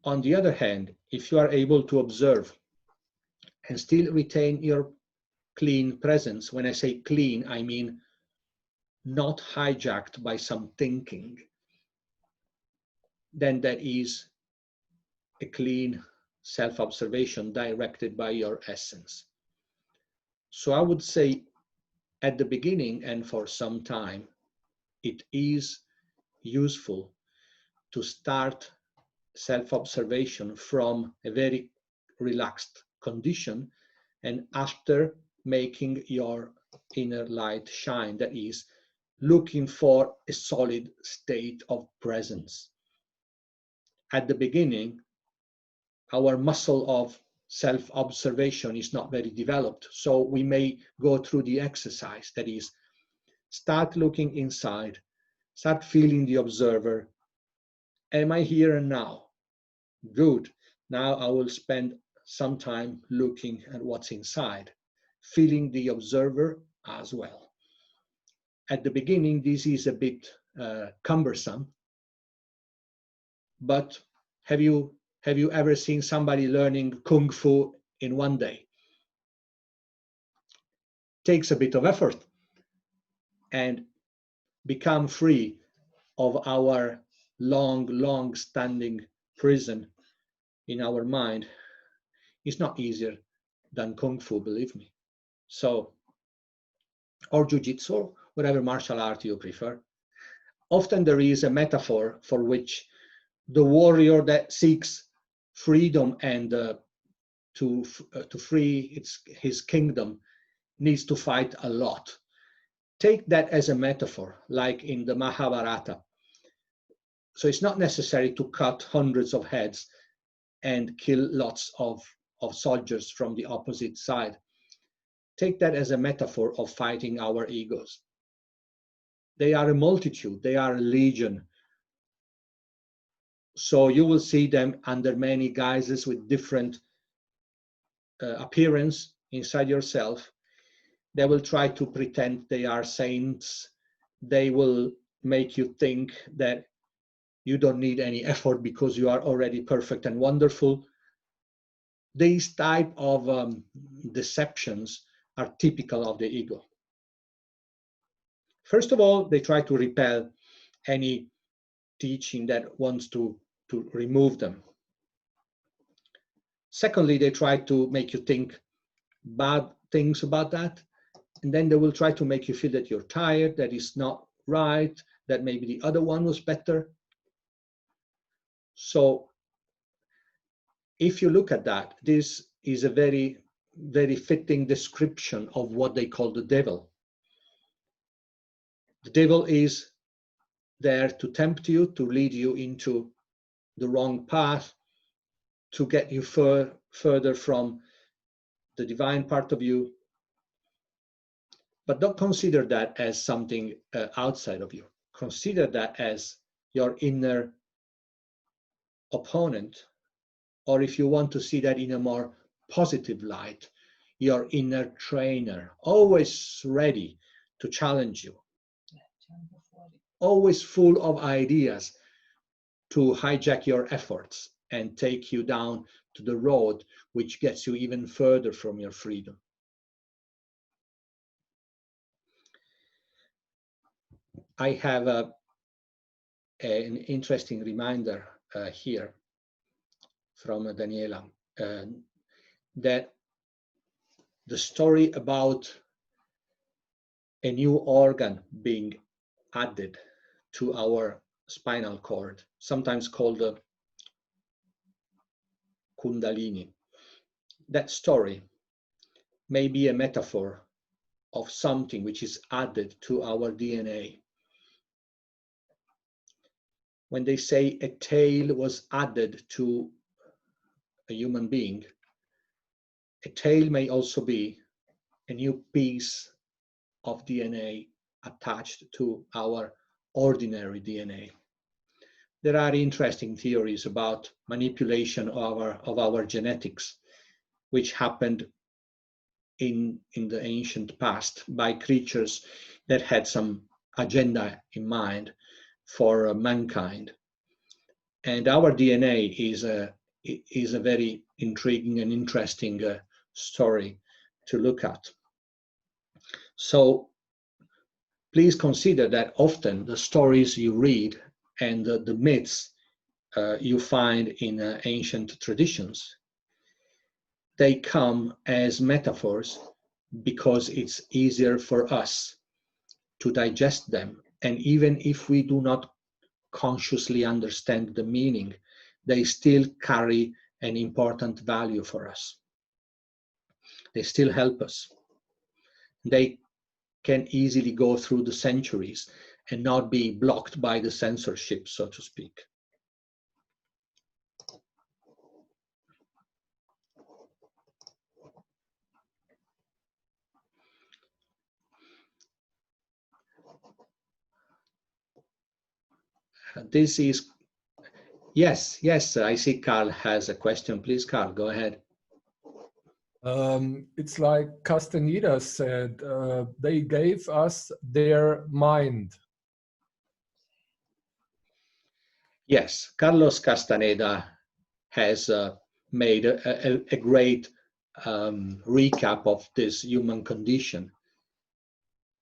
On the other hand, if you are able to observe and still retain your clean presence, when I say clean, I mean not hijacked by some thinking, then that is a clean self-observation directed by your essence. So I would say at the beginning and for some time, it is useful to start self-observation from a very relaxed condition, and after making your inner light shine, that is, looking for a solid state of presence. At the beginning, our muscle of self-observation is not very developed, so we may go through the exercise, that is, start looking inside, start feeling the observer. Am I here and now? Good. Now I will spend some time looking at what's inside, feeling the observer as well. At the beginning, this is a bit cumbersome, but have you ever seen somebody learning Kung Fu in one day? Takes a bit of effort, and become free of our long standing prison in our mind is not easier than Kung Fu, believe me. So, or Jiu-Jitsu, whatever martial art you prefer. Often there is a metaphor for which the warrior that seeks freedom and to free his kingdom needs to fight a lot. Take that as a metaphor, like in the Mahabharata. So it's not necessary to cut hundreds of heads and kill lots of soldiers from the opposite side. Take that as a metaphor of fighting our egos. They are a multitude, they are a legion. So you will see them under many guises with different appearance inside yourself. They will try to pretend they are saints. They will make you think that you don't need any effort because you are already perfect and wonderful. These type of deceptions are typical of the ego. First of all, they try to repel any teaching that wants to remove them. Secondly, they try to make you think bad things about that. And then they will try to make you feel that you're tired, that it's not right, that maybe the other one was better. So if you look at that, this is a very, very fitting description of what they call the devil. The devil is there to tempt you, to lead you into the wrong path, to get you further from the divine part of you. But don't consider that as something outside of you. Consider that as your inner opponent, or if you want to see that in a more positive light, your inner trainer, always ready to challenge you, always full of ideas to hijack your efforts and take you down to the road which gets you even further from your freedom. I have an interesting reminder here from Daniela, that the story about a new organ being added to our spinal cord, sometimes called the Kundalini, that story may be a metaphor of something which is added to our DNA. When they say a tail was added to a human being, a tail may also be a new piece of DNA attached to our ordinary DNA. There are interesting theories about manipulation of our genetics, which happened in the ancient past by creatures that had some agenda in mind for mankind. And our DNA is a very intriguing and interesting story to look at. So please consider that often the stories you read and the myths you find in ancient traditions, they come as metaphors because it's easier for us to digest them. And even if we do not consciously understand the meaning, they still carry an important value for us. They still help us. They can easily go through the centuries and not be blocked by the censorship, so to speak. This is, yes, I see Carl has a question. Please, Carl, go ahead. It's like Castaneda said, they gave us their mind. Yes, Carlos Castaneda has made a great recap of this human condition.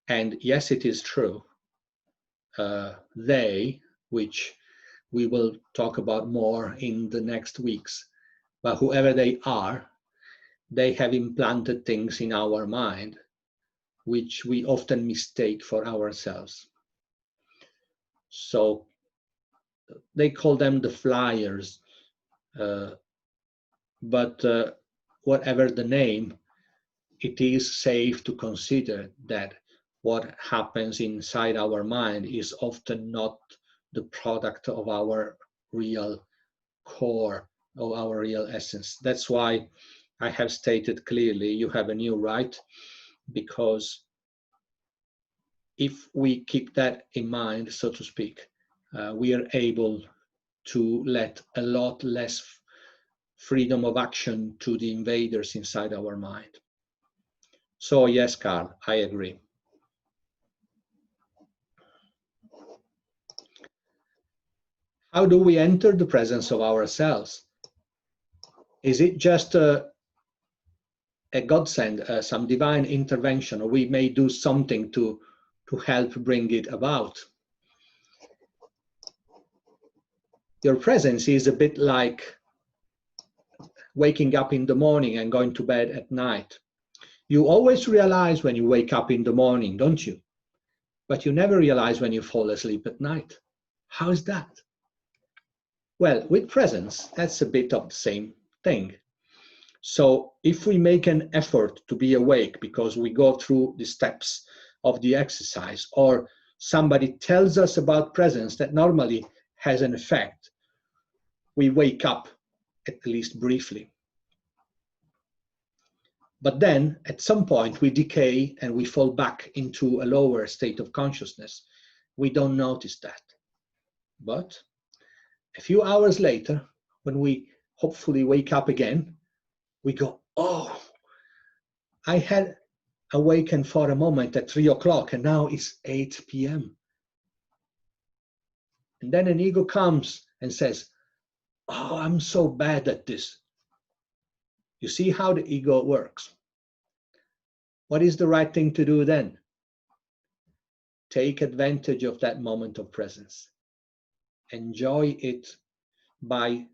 And yes, it is true. They, which we will talk about more in the next weeks, but whoever they are, they have implanted things in our mind which we often mistake for ourselves. So they call them the flyers, but whatever the name, it is safe to consider that what happens inside our mind is often not the product of our real core, of our real essence. That's why I have stated clearly, you have a new right, because if we keep that in mind, so to speak, we are able to let a lot less freedom of action to the invaders inside our mind. So yes, Carl, I agree. How do we enter the presence of ourselves? Is it just a godsend, some divine intervention, or we may do something to help bring it about? Your presence is a bit like waking up in the morning and going to bed at night. You always realize when you wake up in the morning, don't you? But you never realize when you fall asleep at night. How is that? Well, with presence, that's a bit of the same thing. So if we make an effort to be awake because we go through the steps of the exercise, or somebody tells us about presence that normally has an effect, we wake up at least briefly. But then at some point we decay and we fall back into a lower state of consciousness. We don't notice that. But a few hours later, when we hopefully wake up again, we go, oh, I had awakened for a moment at 3 o'clock and now it's 8 p.m. And then an ego comes and says, oh, I'm so bad at this. You see how the ego works. What is the right thing to do then? Take advantage of that moment of presence. Enjoy it by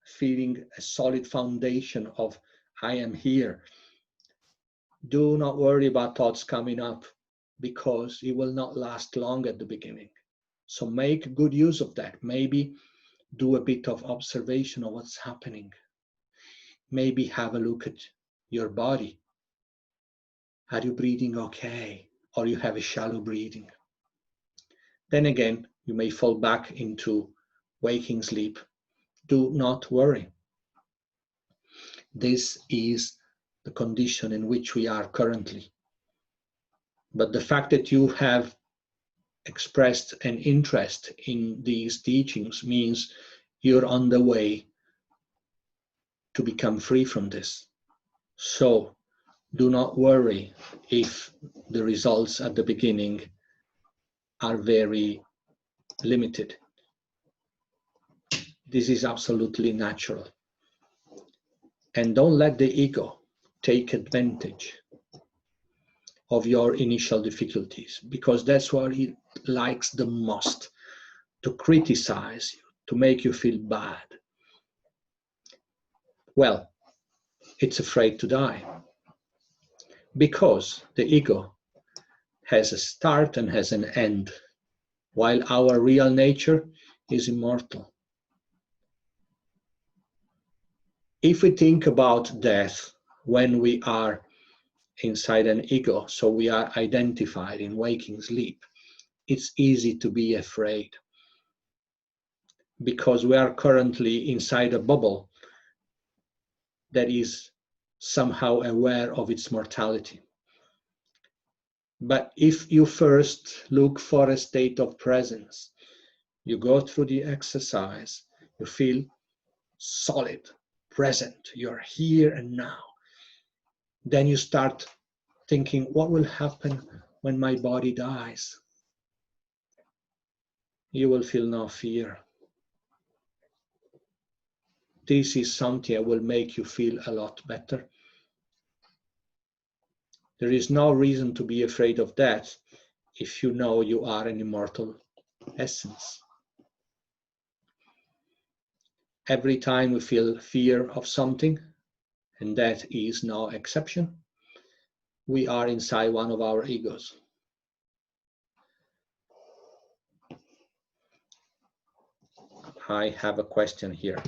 feeling a solid foundation of I am here. Do not worry about thoughts coming up because it will not last long at the beginning. So make good use of that. Maybe do a bit of observation of what's happening. Maybe have a look at your body. Are you breathing okay? Or you have a shallow breathing? Then again, you may fall back into waking sleep. Do not worry. This is the condition in which we are currently. But the fact that you have expressed an interest in these teachings means you're on the way to become free from this. So do not worry if the results at the beginning are very limited. This is absolutely natural. And don't let the ego take advantage of your initial difficulties, because that's what it likes the most, to criticize you, to make you feel bad. Well, it's afraid to die, because the ego has a start and has an end, while our real nature is immortal. If we think about death when we are inside an ego, so we are identified in waking sleep, it's easy to be afraid because we are currently inside a bubble that is somehow aware of its mortality. But if you first look for a state of presence, you go through the exercise, you feel solid, present, you're here and now. Then you start thinking, what will happen when my body dies? You will feel no fear. This is something that will make you feel a lot better. There is no reason to be afraid of death if you know you are an immortal essence. Every time we feel fear of something, and that is no exception, we are inside one of our egos. I have a question here.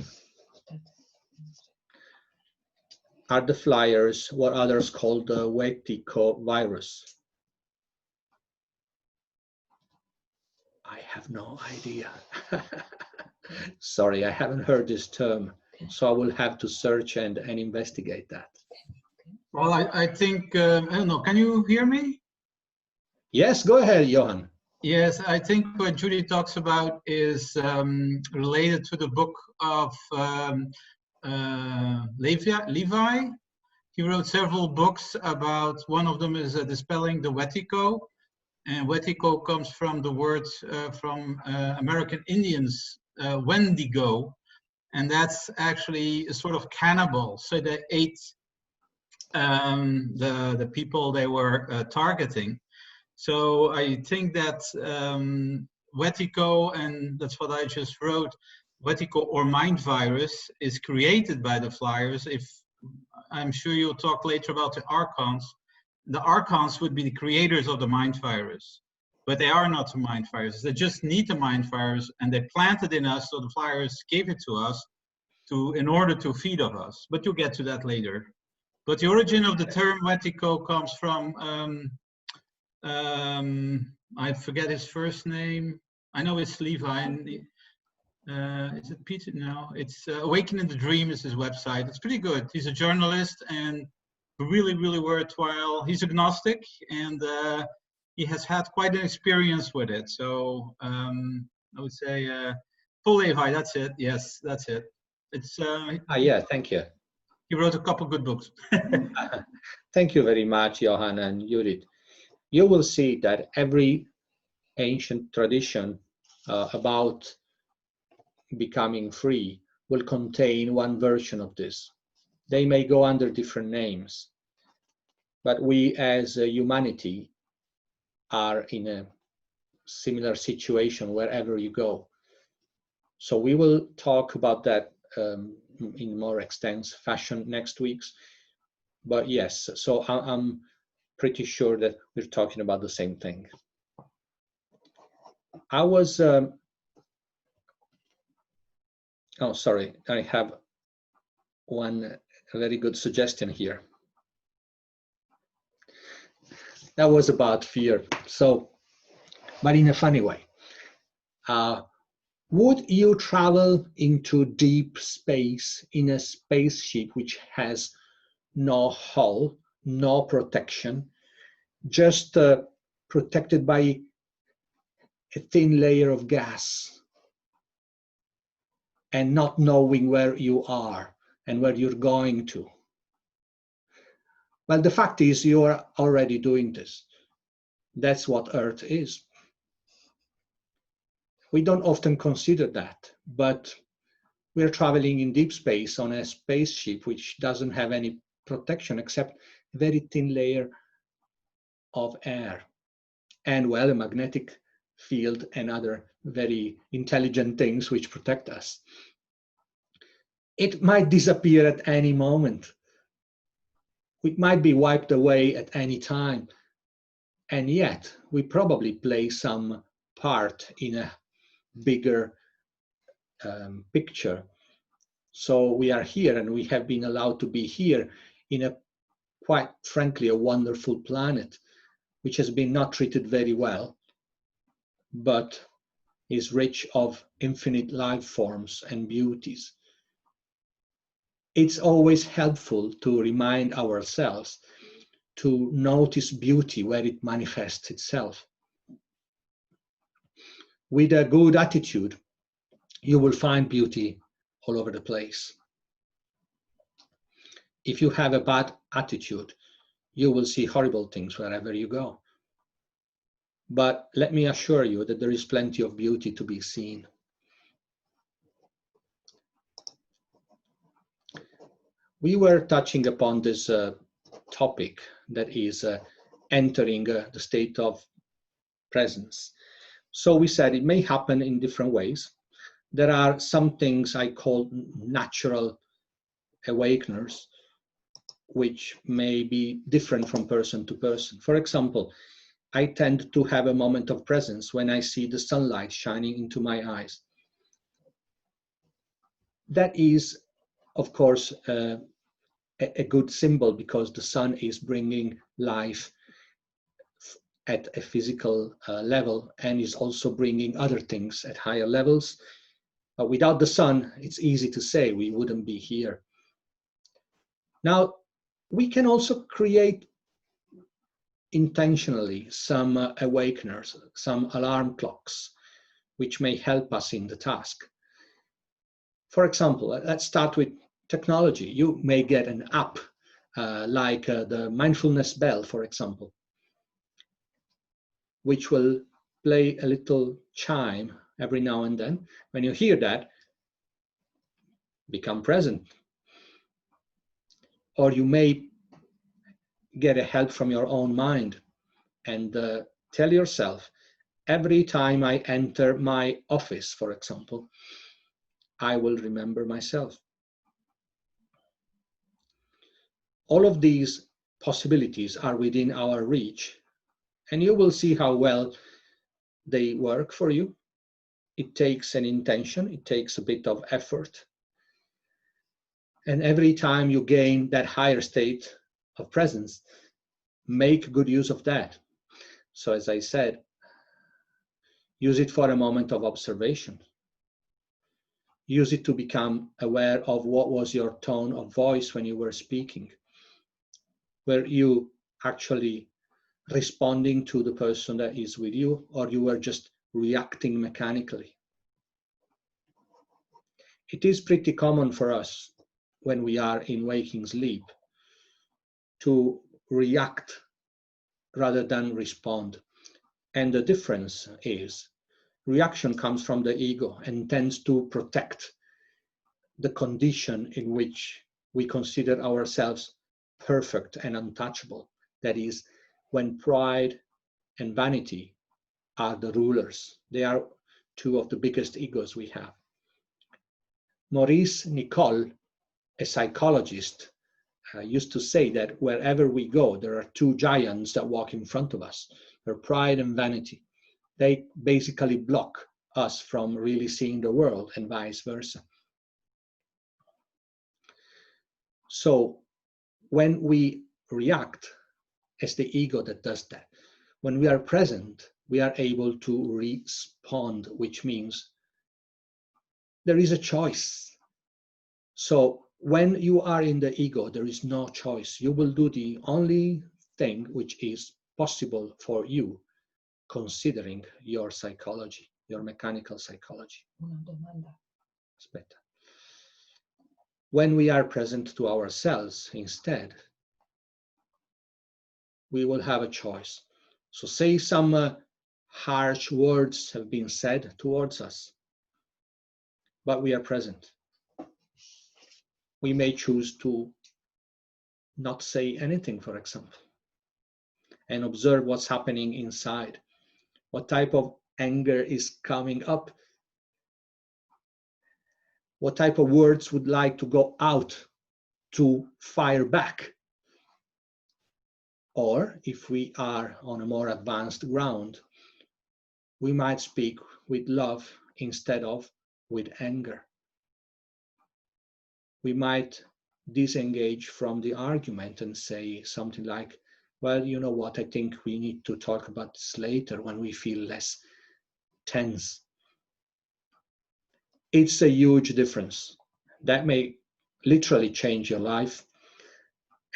Are the flyers what others call the Wetiko virus? I have no idea. Sorry, I haven't heard this term, so I will have to search and investigate that. Well, I think, I don't know, can you hear me? Yes, go ahead, Johan. Yes, I think what Judy talks about is related to the book of Levi. He wrote several books about, one of them is Dispelling the Wetiko. And Wetiko comes from the word from American Indians, Wendigo. And that's actually a sort of cannibal. So they ate the people they were targeting. So I think that Wetiko, and that's what I just wrote, Wetico or mind virus is created by the flyers. If I'm sure you'll talk later about the Archons. The Archons would be the creators of the mind virus, but they are not the mind virus. They just need the mind virus, and they planted in us, so the flyers gave it to us in order to feed on us. But you'll get to that later. But the origin of the term Wetico comes from, I forget his first name. I know it's Levi. Is it Peter? No, it's Awaken in the Dream is his website. It's pretty good. He's a journalist and really, really worthwhile. He's agnostic, and he has had quite an experience with it. So I would say Paul Levi, that's it. Yes, that's it. It's yeah, thank you. he wrote a couple good books. Thank you very much, Johan and Judith. You will see that every ancient tradition about becoming free will contain one version of this. They may go under different names, but we as humanity are in a similar situation wherever you go. So we will talk about that in more extensive fashion next week. But yes, so I'm pretty sure that we're talking about the same thing. I was oh, sorry, I have one very good suggestion here. That was about fear, so, but in a funny way. Would you travel into deep space in a spaceship which has no hull, no protection, just protected by a thin layer of gas, and not knowing where you are and where you're going to? Well, the fact is you are already doing this. That's what Earth is. We don't often consider that, but we're traveling in deep space on a spaceship which doesn't have any protection except a very thin layer of air and, well, a magnetic field and other very intelligent things which protect us. It might disappear at any moment. It might be wiped away at any time. And yet we probably play some part in a bigger picture. So we are here, and we have been allowed to be here in a, quite frankly, a wonderful planet, which has been not treated very well, but is rich of infinite life forms and beauties. It's always helpful to remind ourselves to notice beauty where it manifests itself. With a good attitude, you will find beauty all over the place. If you have a bad attitude, you will see horrible things wherever you go. But let me assure you that there is plenty of beauty to be seen. We were touching upon this topic that is entering the state of presence. So we said it may happen in different ways. There are some things I call natural awakeners, which may be different from person to person. For example, I tend to have a moment of presence when I see the sunlight shining into my eyes. That is, of course, a good symbol, because the sun is bringing life at a physical level and is also bringing other things at higher levels. But without the sun, it's easy to say we wouldn't be here. Now, we can also create intentionally some awakeners, some alarm clocks, which may help us in the task. For example, let's start with technology. You may get an app like the mindfulness bell, for example, which will play a little chime every now and then. When you hear that, become present. Or you may get a help from your own mind and tell yourself, every time I enter my office, for example, I will remember myself. All of these possibilities are within our reach, and you will see how well they work for you. It takes an intention, it takes a bit of effort. And every time you gain that higher state of presence, make good use of that. So as I said, use it for a moment of observation. Use it to become aware of what was your tone of voice when you were speaking. Were you actually responding to the person that is with you, or you were just reacting mechanically? It is pretty common for us when we are in waking sleep to react rather than respond. And the difference is reaction comes from the ego and tends to protect the condition in which we consider ourselves perfect and untouchable. That is, when pride and vanity are the rulers. They are two of the biggest egos we have. Maurice Nicoll, a psychologist, used to say that wherever we go, there are two giants that walk in front of us. They're pride and vanity. They basically block us from really seeing the world, and vice versa. So when we react, it's the ego that does that. When we are present, we are able to respond, which means there is a choice. So when you are in the ego, there is no choice. You will do the only thing which is possible for you, considering your psychology, your mechanical psychology. Una domanda. Aspetta. When we are present to ourselves instead, we will have a choice. So say some harsh words have been said towards us, but we are present. We may choose to not say anything, for example, and observe what's happening inside. What type of anger is coming up? What type of words would like to go out to fire back? Or if we are on a more advanced ground, we might speak with love instead of with anger. We might disengage from the argument and say something like, well, you know what, I think we need to talk about this later when we feel less tense. It's a huge difference. That may literally change your life,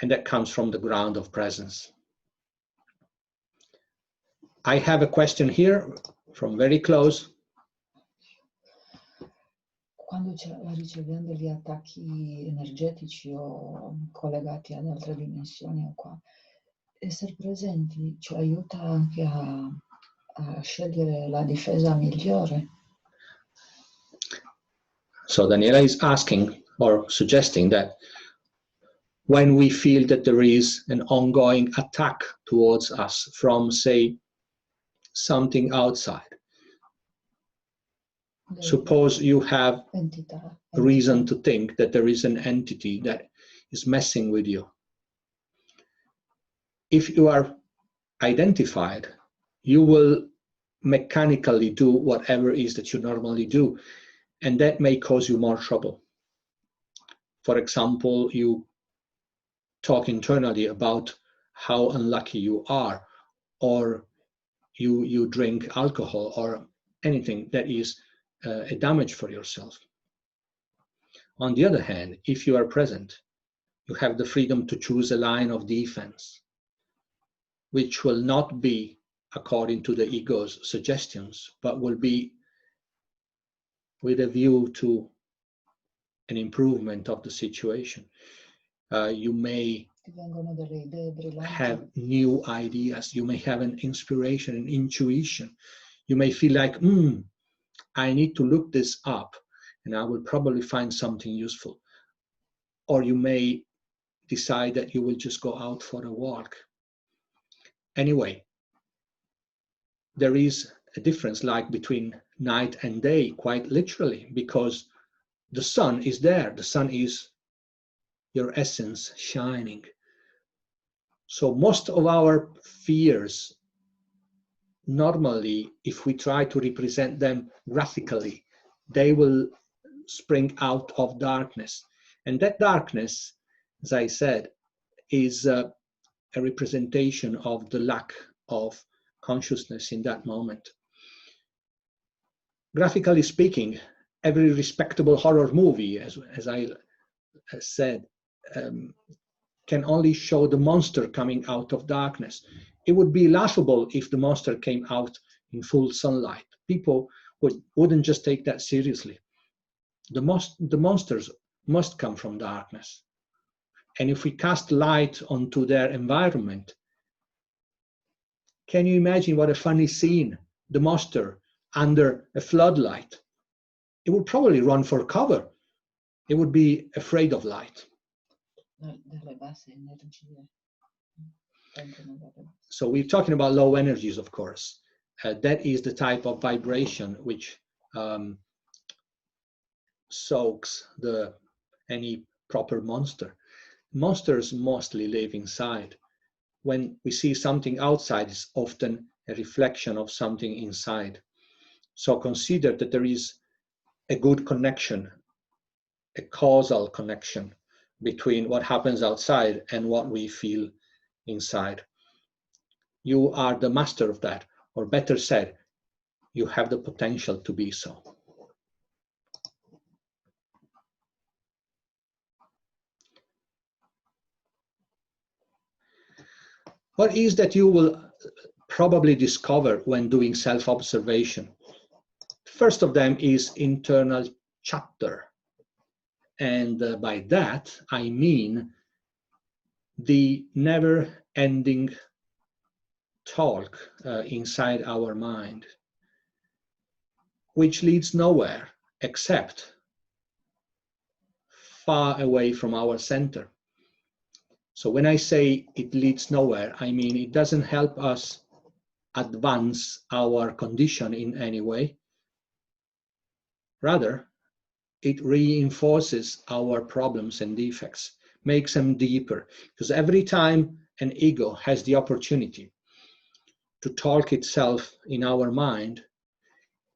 and that comes from the ground of presence. I have a question here from very close. Quando riceviamo degli attacchi energetici o collegati ad altre dimensioni o qua, essere presenti ci aiuta anche a scegliere la difesa migliore. So Daniela is asking or suggesting that when we feel that there is an ongoing attack towards us from, say, something outside, suppose you have Entità. reason to think that there is an entity that is messing with you. If you are identified, you will mechanically do whatever it is that you normally do, and that may cause you more trouble. For example, you talk internally about how unlucky you are, or you drink alcohol, or anything that is a damage for yourself. On the other hand, if you are present, you have the freedom to choose a line of defense, which will not be according to the ego's suggestions, but will be with a view to an improvement of the situation. You may Vengono delle idee brillanti. have new ideas. You may have an inspiration, an intuition. You may feel like, I need to look this up and I will probably find something useful. Or you may decide that you will just go out for a walk. Anyway, there is a difference like between night and day, quite literally, because The sun is there. The sun is your essence shining. So most of our fears, normally, if we try to represent them graphically, they will spring out of darkness. And that darkness, as I said, is a representation of the lack of consciousness in that moment. Graphically speaking, every respectable horror movie, as I said, can only show the monster coming out of darkness. It would be laughable if the monster came out in full sunlight. People wouldn't just take that seriously. The monsters must come from darkness. And if we cast light onto their environment, can you imagine what a funny scene? The monster under a floodlight. It would probably run for cover. It would be afraid of light. So we're talking about low energies, of course. That is the type of vibration which soaks any proper monster. Monsters mostly live inside. When we see something outside, it's often a reflection of something inside. So consider that there is a good connection, a causal connection between what happens outside and what we feel inside. You are the master of that, or better said, you have the potential to be so. What is that you will probably discover when doing self-observation? First of them is internal chatter. And by that, I mean the never-ending talk inside our mind, which leads nowhere except far away from our center. So when I say it leads nowhere, I mean it doesn't help us advance our condition in any way. Rather, it reinforces our problems and defects, makes them deeper, because every time an ego has the opportunity to talk itself in our mind,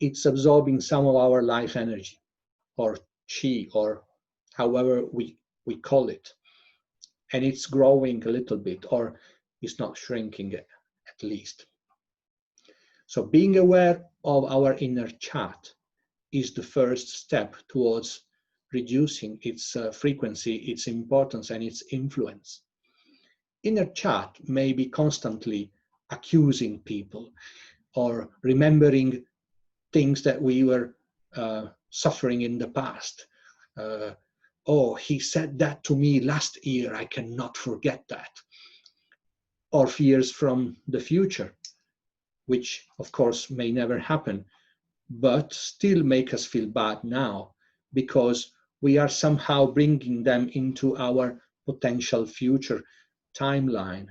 it's absorbing some of our life energy, or chi, or however we call it. And it's growing a little bit, or it's not shrinking at least. So being aware of our inner chat is the first step towards reducing its frequency, its importance, and its influence. Inner chat may be constantly accusing people or remembering things that we were suffering in the past. Oh, he said that to me last year, I cannot forget that. Or fears from the future, which of course may never happen, but still make us feel bad now because we are somehow bringing them into our potential future timeline.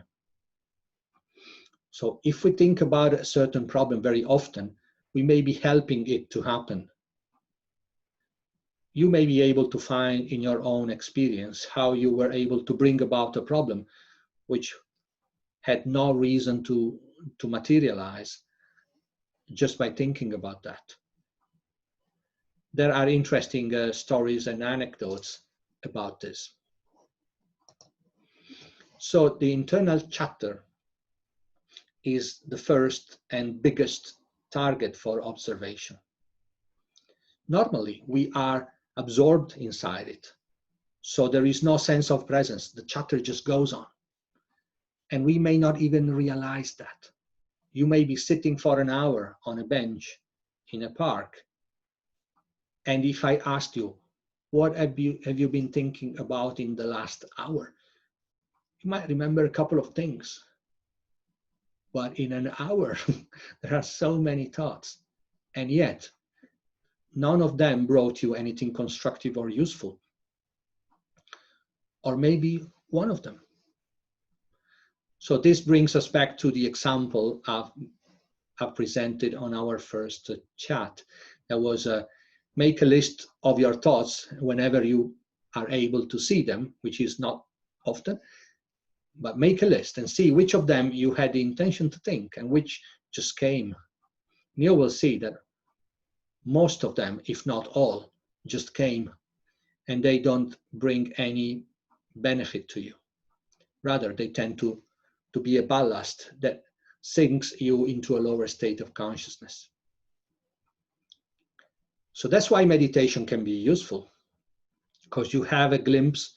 So if we think about a certain problem very often, we may be helping it to happen. You may be able to find in your own experience how you were able to bring about a problem which had no reason to materialize just by thinking about that. There are interesting stories and anecdotes about this. So the internal chatter is the first and biggest target for observation. Normally, we are absorbed inside it. So there is no sense of presence. The chatter just goes on. And we may not even realize that. You may be sitting for an hour on a bench in a park. And if I asked you, what have you been thinking about in the last hour? You might remember a couple of things. But in an hour, there are so many thoughts. And yet, none of them brought you anything constructive or useful. Or maybe one of them. So this brings us back to the example I've presented on our first chat. There was a make a list of your thoughts whenever you are able to see them, which is not often, but make a list and see which of them you had the intention to think and which just came. And you will see that most of them, if not all, just came, and they don't bring any benefit to you. Rather, they tend to be a ballast that sinks you into a lower state of consciousness. So that's why meditation can be useful, because you have a glimpse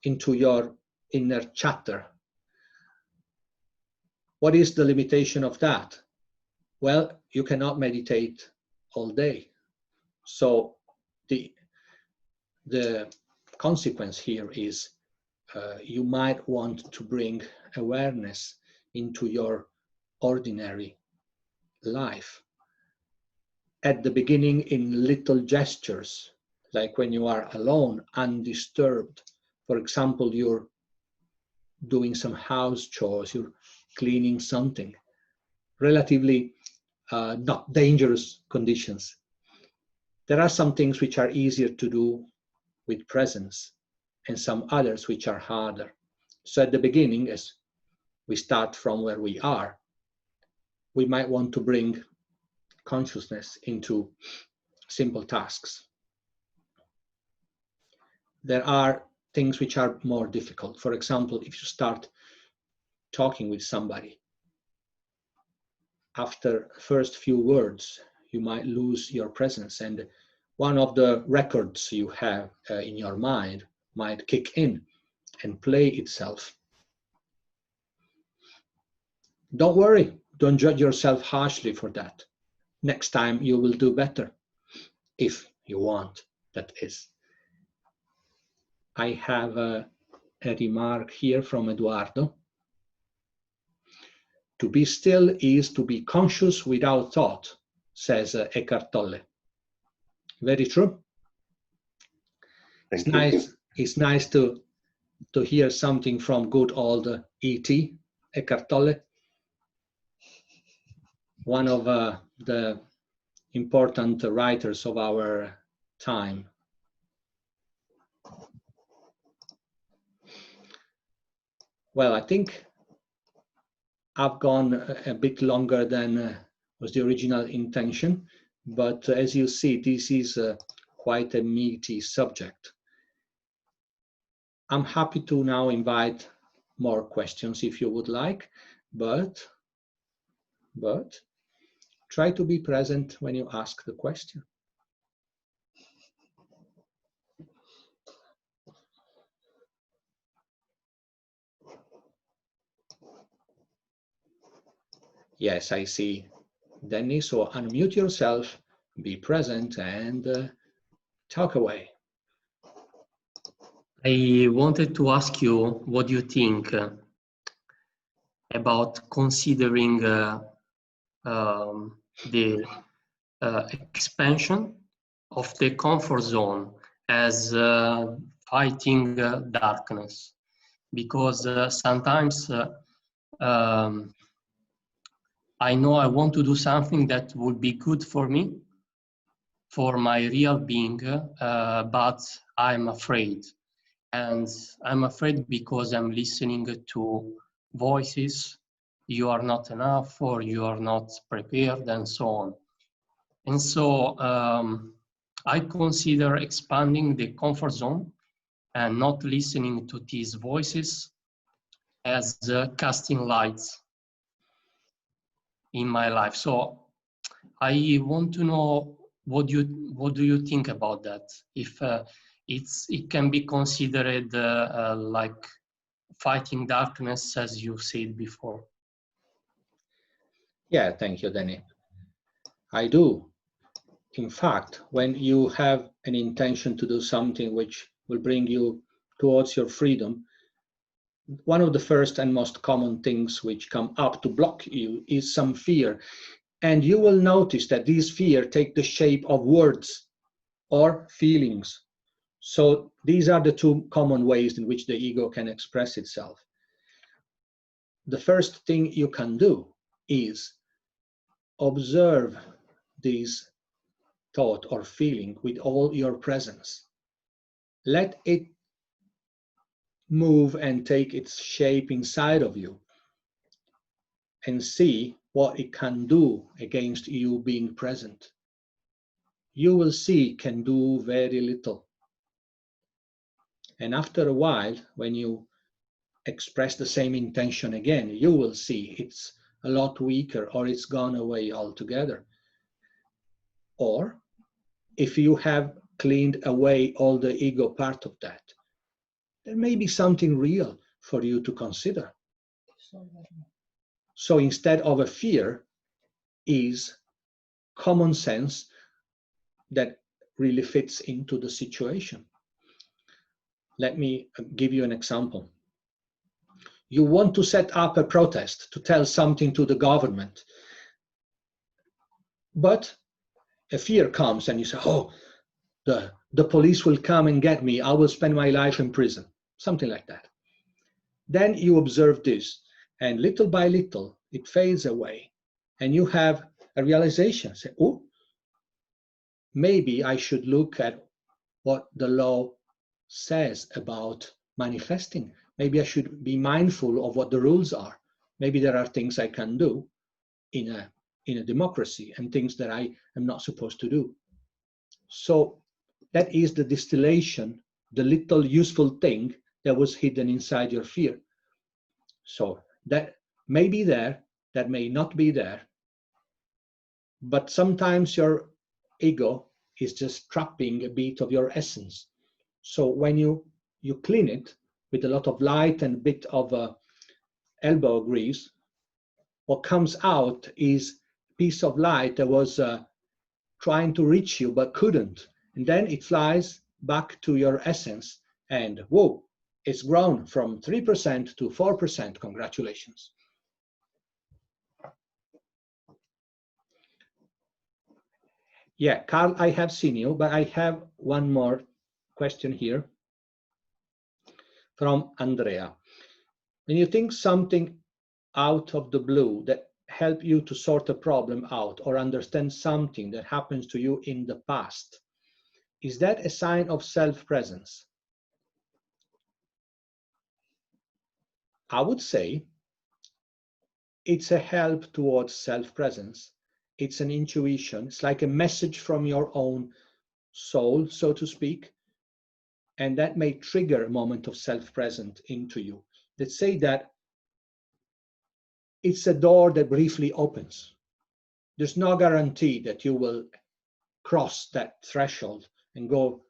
into your inner chatter. What is the limitation of that? Well, you cannot meditate all day. So the consequence here is you might want to bring awareness into your ordinary life. At the beginning, in little gestures, like when you are alone, undisturbed. For example, you're doing some house chores, you're cleaning something, relatively not dangerous conditions. There are some things which are easier to do with presence, and some others which are harder. So at the beginning, as we start from where we are, we might want to bring consciousness into simple tasks. There are things which are more difficult. For example, if you start talking with somebody, after first few words, you might lose your presence, and one of the records you have in your mind might kick in and play itself. Don't worry, don't judge yourself harshly for that. Next time you will do better, if you want, that is. I have a remark here from Eduardo. To be still is to be conscious without thought, says Eckhart Tolle. Very true. Thank you. It's nice to hear something from good old E.T., Eckhart Tolle, one of the important writers of our time. Well, I think I've gone a bit longer than was the original intention, but as you see, this is quite a meaty subject. I'm happy to now invite more questions if you would like, but try to be present when you ask the question. Yes, I see, Dennis. So unmute yourself, be present, and talk away. I wanted to ask you what you think about considering the expansion of the comfort zone as fighting darkness, because sometimes I know I want to do something that would be good for me, for my real being, but I'm afraid. And I'm afraid because I'm listening to voices, you are not enough, or you are not prepared, and so on. And so I consider expanding the comfort zone and not listening to these voices as casting lights in my life. So I want to know what do you think about that? If it can be considered like fighting darkness, as you said before. Yeah, thank you, Danny. I do. In fact, when you have an intention to do something which will bring you towards your freedom, one of the first and most common things which come up to block you is some fear. And you will notice that these fears take the shape of words or feelings. So these are the two common ways in which the ego can express itself. The first thing you can do is observe these thought or feeling with all your presence. Let it move and take its shape inside of you, and see what it can do against you being present. You will see it can do very little. And after a while, when you express the same intention again, you will see it's a lot weaker, or it's gone away altogether. Or if you have cleaned away all the ego part of that, there may be something real for you to consider. So instead of a fear is common sense that really fits into the situation. Let me give you an example. You want to set up a protest to tell something to the government, but a fear comes and you say, oh, the police will come and get me, I will spend my life in prison, something like that. Then you observe this, and little by little it fades away, and you have a realization, say, oh, maybe I should look at what the law says about manifesting. Maybe I should be mindful of what the rules are. Maybe there are things I can do in a democracy and things that I am not supposed to do. So that is the distillation, the little useful thing that was hidden inside your fear. So that may be there, that may not be there, but sometimes your ego is just trapping a bit of your essence. So when you clean it with a lot of light and a bit of elbow grease, what comes out is a piece of light that was trying to reach you but couldn't. And then it flies back to your essence, and whoa, it's grown from 3% to 4%. Congratulations. Yeah, Carl, I have seen you, but I have one more question here from Andrea. When you think something out of the blue that help you to sort a problem out or understand something that happens to you in the past, is that a sign of self-presence? I would say it's a help towards self-presence. It's an intuition. It's like a message from your own soul, so to speak. And that may trigger a moment of self-presence into you. Let's say that it's a door that briefly opens. There's no guarantee that you will cross that threshold and go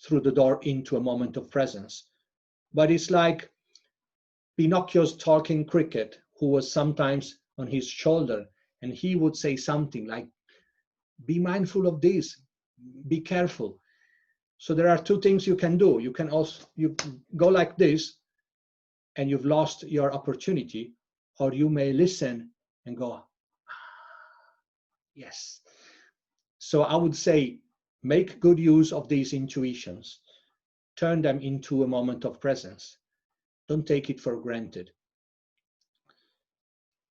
through the door into a moment of presence. But it's like Pinocchio's talking cricket, who was sometimes on his shoulder, and he would say something like, be mindful of this, be careful. So there are two things you can do. You can go like this and you've lost your opportunity, or you may listen and go, yes. So I would say, make good use of these intuitions, turn them into a moment of presence. Don't take it for granted.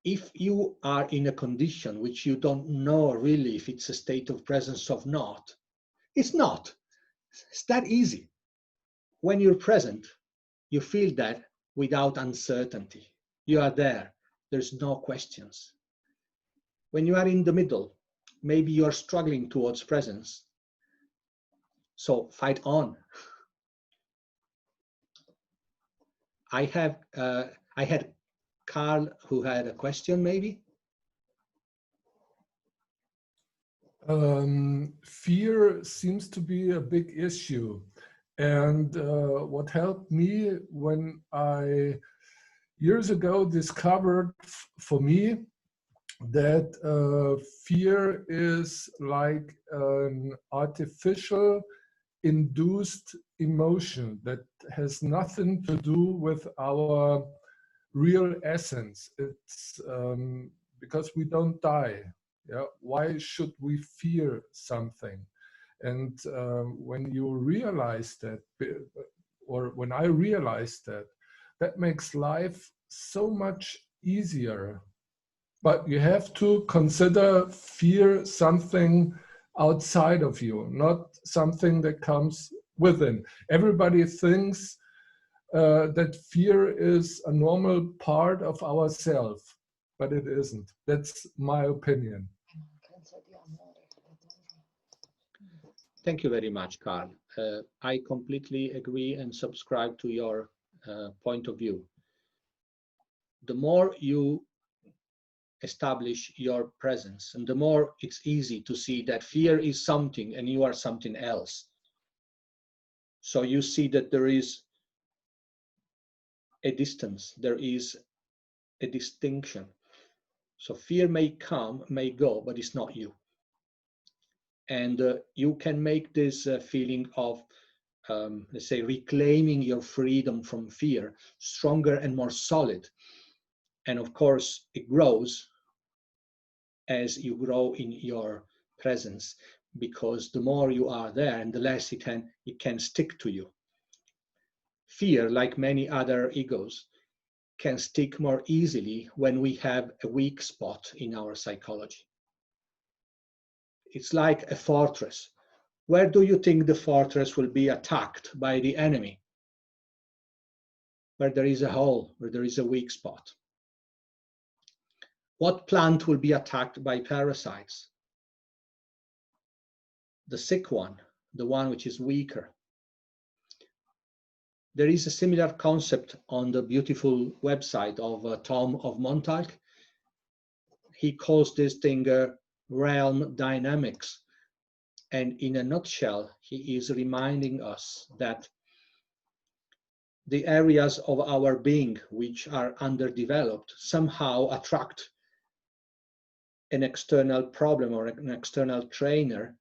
If you are in a condition which you don't know really if it's a state of presence or not, it's not. It's that easy. When you're present, you feel that without uncertainty. You are there. There's no questions. When you are in the middle, maybe you're struggling towards presence. So fight on. I had Carl who had a question, maybe. Fear seems to be a big issue. And what helped me when I years ago discovered for me that fear is like an artificial induced emotion that has nothing to do with our real essence. It's because we don't die. Yeah, why should we fear something? And when you realize that, or when I realized that, that makes life so much easier. But you have to consider fear something outside of you, not something that comes within. Everybody thinks that fear is a normal part of ourself, but it isn't. That's my opinion. Thank you very much, Carl. I completely agree and subscribe to your point of view. The more you establish your presence, and the more it's easy to see that fear is something and you are something else. So you see that there is a distance, there is a distinction. So fear may come, may go, but it's not you. And you can make this feeling of, let's say, reclaiming your freedom from fear stronger and more solid. And of course, it grows as you grow in your presence, because the more you are there and the less it can stick to you. Fear, like many other egos, can stick more easily when we have a weak spot in our psychology. It's like a fortress. Where do you think the fortress will be attacked by the enemy? Where there is a hole, where there is a weak spot. What plant will be attacked by parasites? The sick one, the one which is weaker. There is a similar concept on the beautiful website of Tom of Montague. He calls this thing realm dynamics. And in a nutshell, he is reminding us that the areas of our being which are underdeveloped somehow attract an external problem or an external trainer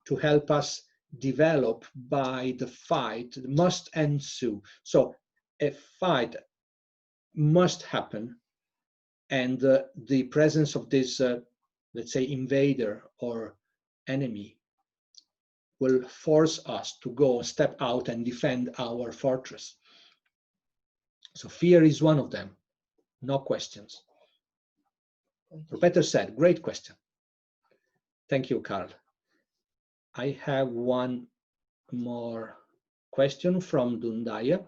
to help us develop by the fight must ensue. So a fight must happen, and the presence of this, let's say, invader or enemy will force us to go step out and defend our fortress. So fear is one of them, no questions. Or better said, great question. Thank you, Carl. I have one more question from Dundaya.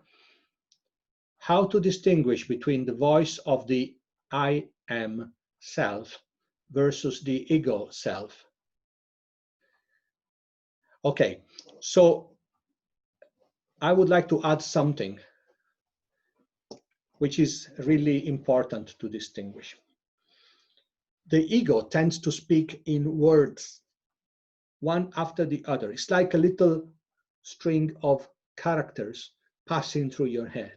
How to distinguish between the voice of the I am self versus the ego self? Okay, so I would like to add something which is really important to distinguish. The ego tends to speak in words, one after the other. It's like a little string of characters passing through your head.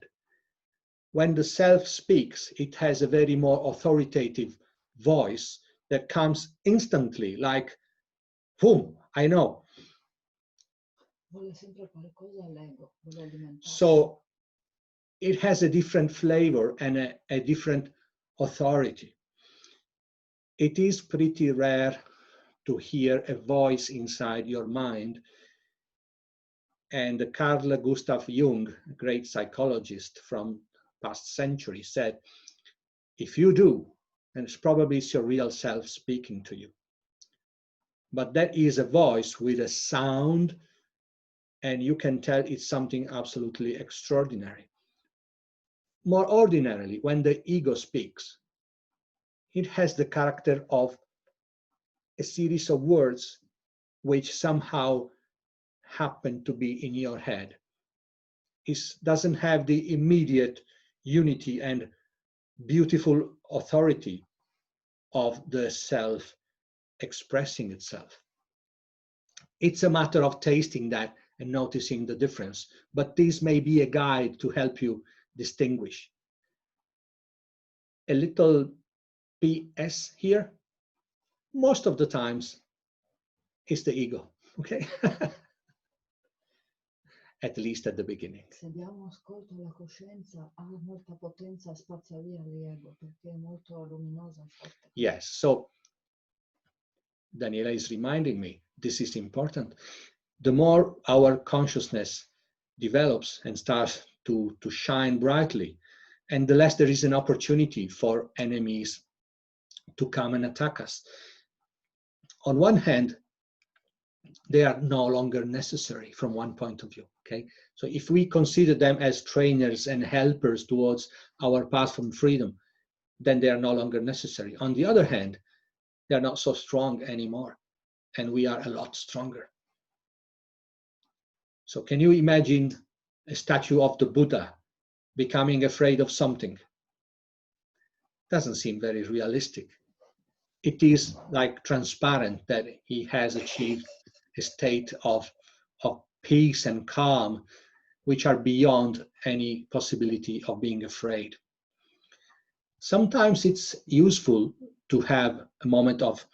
When the self speaks, it has a very more authoritative voice that comes instantly, like, boom, I know. So it has a different flavor and a different authority. It is pretty rare to hear a voice inside your mind. And Carl Gustav Jung, a great psychologist from past century, said, if you do, then it's probably your real self speaking to you. But that is a voice with a sound, and you can tell it's something absolutely extraordinary. More ordinarily, when the ego speaks, it has the character of a series of words which somehow happen to be in your head. It doesn't have the immediate unity and beautiful authority of the self expressing itself. It's a matter of tasting that and noticing the difference, but this may be a guide to help you distinguish. A little PS here, most of the times it's the ego, okay? At least at the beginning. Se diamo ascolto alla coscienza, ha molta potenza, spazza via l'ego perché è molto luminosa e forte. Yes, so Daniela is reminding me, this is important. The more our consciousness develops and starts to shine brightly, and the less there is an opportunity for enemies to come and attack us. On one hand, they are no longer necessary from one point of view. Okay, so if we consider them as trainers and helpers towards our path from freedom, then they are no longer necessary. On the other hand, they are not so strong anymore, and we are a lot stronger. So can you imagine a statue of the Buddha becoming afraid of something? Doesn't seem very realistic. It is like transparent that he has achieved a state of peace and calm, which are beyond any possibility of being afraid. Sometimes it's useful to have a moment of,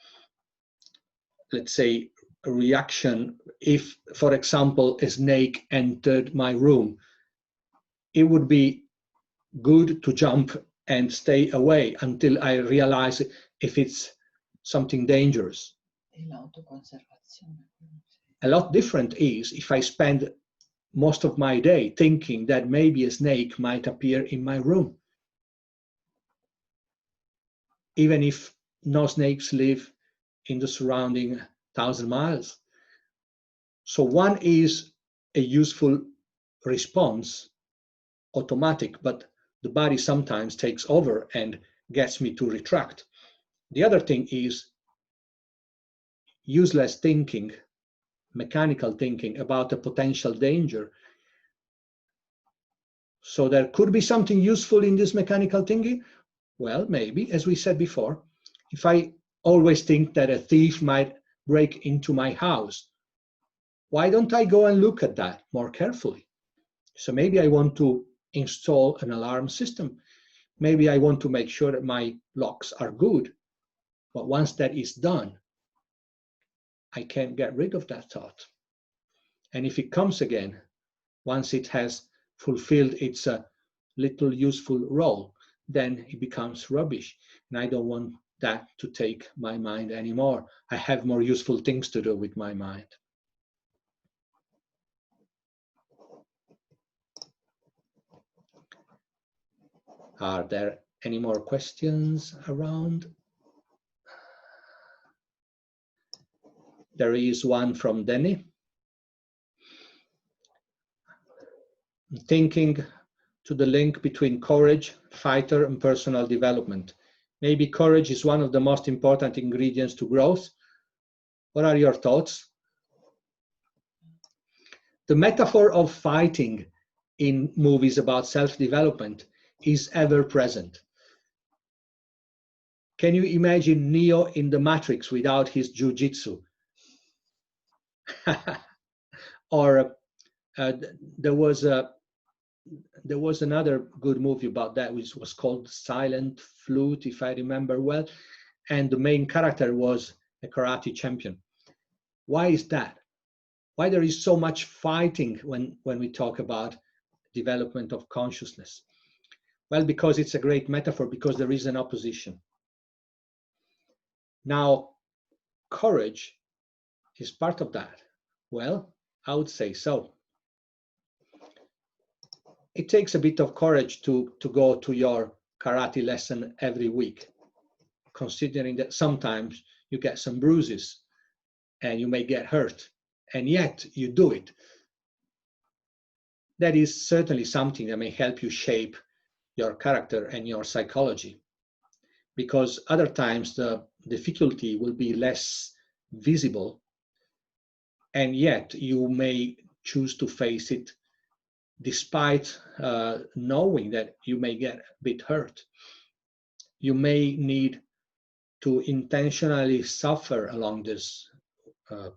let's say, a reaction. If, for example, a snake entered my room, it would be good to jump and stay away until I realize if it's something dangerous. A lot different is if I spend most of my day thinking that maybe a snake might appear in my room, even if no snakes live in the surrounding 1,000 miles. So one is a useful response, automatic, but the body sometimes takes over and gets me to retract. The other thing is useless thinking, mechanical thinking about a potential danger. So there could be something useful in this mechanical thinking. Well, maybe, as we said before, if I always think that a thief might break into my house, why don't I go and look at that more carefully? So maybe I want to install an alarm system. Maybe I want to make sure that my locks are good. But once that is done, I can't get rid of that thought. And if it comes again, once it has fulfilled its little useful role, then it becomes rubbish. And I don't want that to take my mind anymore. I have more useful things to do with my mind. Are there any more questions around? There is one from Denny. Thinking to the link between courage, fighter, and personal development. Maybe courage is one of the most important ingredients to growth. What are your thoughts? The metaphor of fighting in movies about self-development is ever present. Can you imagine Neo in the Matrix without his jiu-jitsu? Or there was another good movie about that, which was called Silent Flute, if I remember well, and the main character was a karate champion. Why is that? Why there is so much fighting when we talk about development of consciousness? Well, because it's a great metaphor, because there is an opposition. Now, courage is part of that. Well, I would say so. It takes a bit of courage to go to your karate lesson every week, considering that sometimes you get some bruises and you may get hurt, and yet you do it. That is certainly something that may help you shape your character and your psychology, because other times the difficulty will be less visible, and yet you may choose to face it despite knowing that you may get a bit hurt. You may need to intentionally suffer along this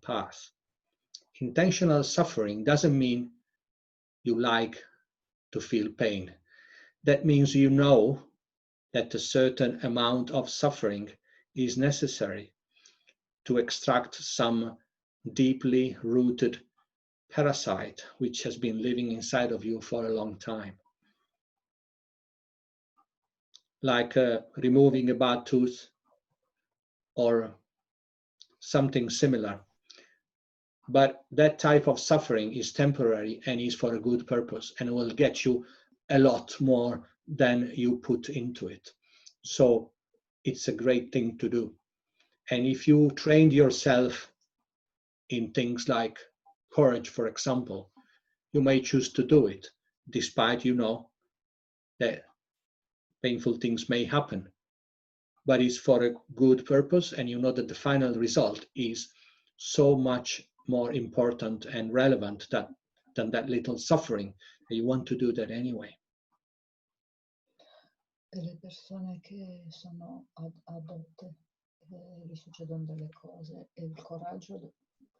path. Intentional suffering doesn't mean you like to feel pain. That means you know that a certain amount of suffering is necessary to extract some deeply rooted parasite which has been living inside of you for a long time. Like removing a bad tooth or something similar. But that type of suffering is temporary and is for a good purpose, and will get you a lot more than you put into it. So it's a great thing to do. And if you trained yourself in things like courage, for example. You may choose to do it, despite you know that painful things may happen, but it's for a good purpose, and you know that the final result is so much more important and relevant than that little suffering, that you want to do that anyway. Le persone che sono adotte, gli succedono delle cose, e il coraggio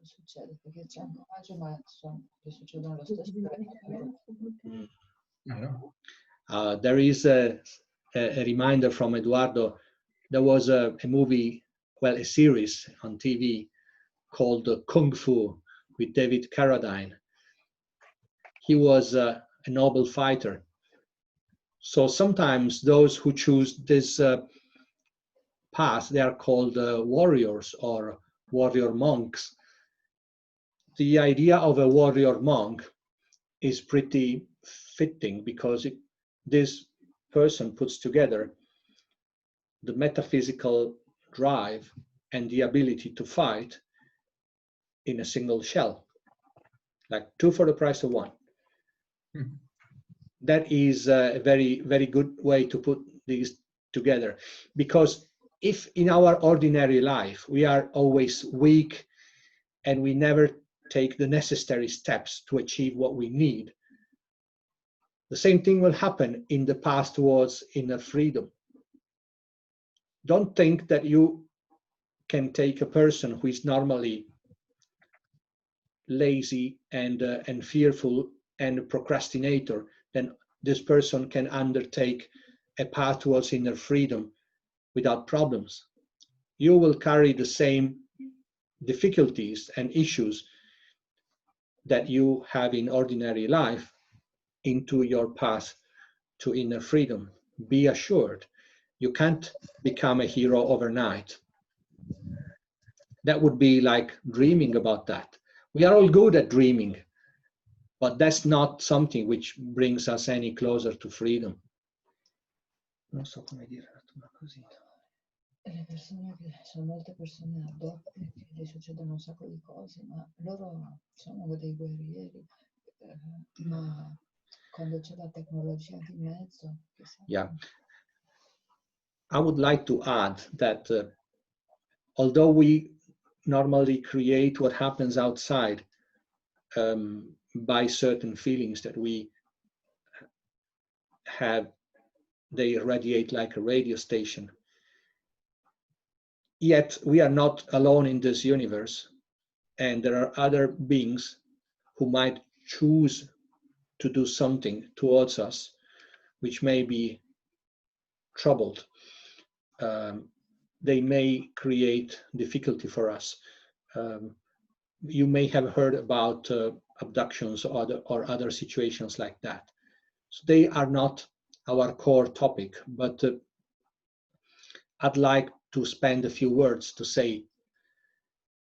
succede perché c'è un coraggio, ma gli succedono lo stesso. There is a reminder from Eduardo. There was a movie, well, a series on TV called Kung Fu with David Carradine. He was a noble fighter. So sometimes those who choose this path, they are called warriors or warrior monks. The idea of a warrior monk is pretty fitting, because this person puts together the metaphysical drive and the ability to fight in a single shell, like 2 for the price of 1. That is a very, very good way to put these together, because if in our ordinary life we are always weak and we never take the necessary steps to achieve what we need, the same thing will happen in the path towards inner freedom. Don't think that you can take a person who is normally lazy and fearful and a procrastinator, then this person can undertake a path towards inner freedom without problems. You will carry the same difficulties and issues that you have in ordinary life into your path to inner freedom. Be assured, you can't become a hero overnight. That would be like dreaming about that. We are all good at dreaming, but that's not something which brings us any closer to freedom. Non so come dire una così. Le persone che sono molte persone adotte, che gli succedono un sacco di cose, ma loro sono dei guerrieri, ma quando c'è la tecnologia di mezzo. Yeah, I would like to add that although we normally create what happens outside by certain feelings that we have, they radiate like a radio station. Yet we are not alone in this universe, and there are other beings who might choose to do something towards us which may be troubled. They may create difficulty for us. You may have heard about abductions or other situations like that. So they are not our core topic, but I'd like to spend a few words to say,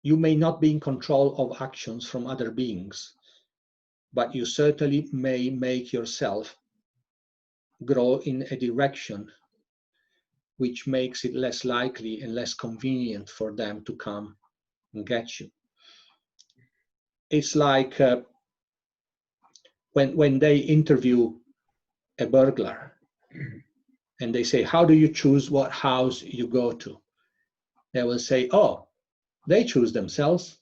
you may not be in control of actions from other beings, but you certainly may make yourself grow in a direction which makes it less likely and less convenient for them to come and get you. It's like when they interview a burglar and they say, how do you choose what house you go to? They will say, oh, they choose themselves.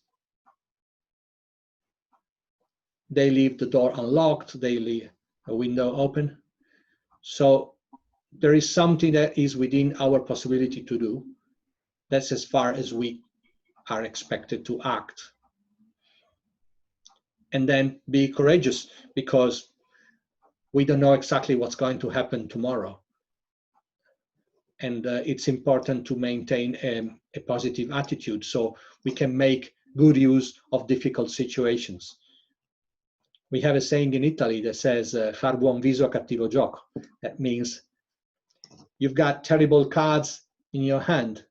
They leave the door unlocked, they leave a window open. So there is something that is within our possibility to do. That's as far as we are expected to act. And then be courageous, because we don't know exactly what's going to happen tomorrow. And it's important to maintain a positive attitude so we can make good use of difficult situations. We have a saying in Italy that says, far buon viso a cattivo gioco. That means you've got terrible cards in your hand,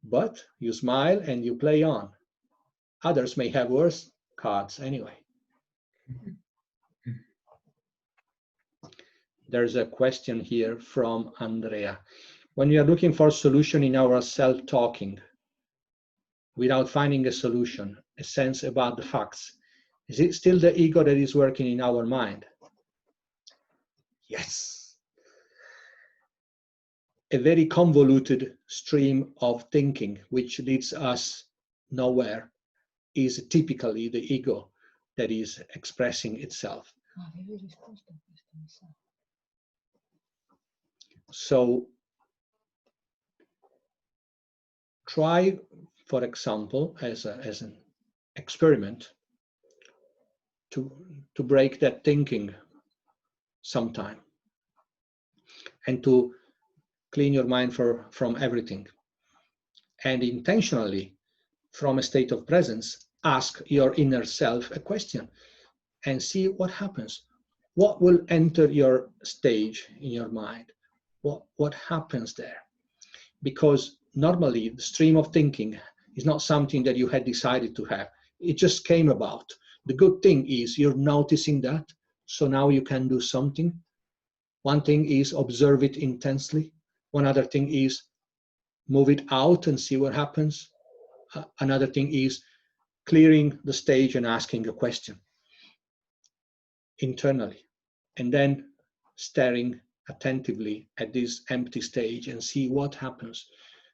but you smile and you play on. Others may have worse cards anyway. There's a question here from Andrea. When we are looking for a solution in our self-talking, without finding a solution, a sense about the facts, is it still the ego that is working in our mind? Yes. A very convoluted stream of thinking, which leads us nowhere, is typically the ego that is expressing itself. Avevi risposto a questo, mi sa. So try, for example, as an experiment, to break that thinking sometime and to clean your mind from everything. And intentionally, from a state of presence, ask your inner self a question and see what happens. What will enter your stage in your mind? What happens there? Because normally the stream of thinking is not something that you had decided to have. It just came about. The good thing is you're noticing that, so now you can do something. One thing is observe it intensely. One other thing is move it out and see what happens. Another thing is clearing the stage and asking a question internally, and then staring attentively at this empty stage and see what happens.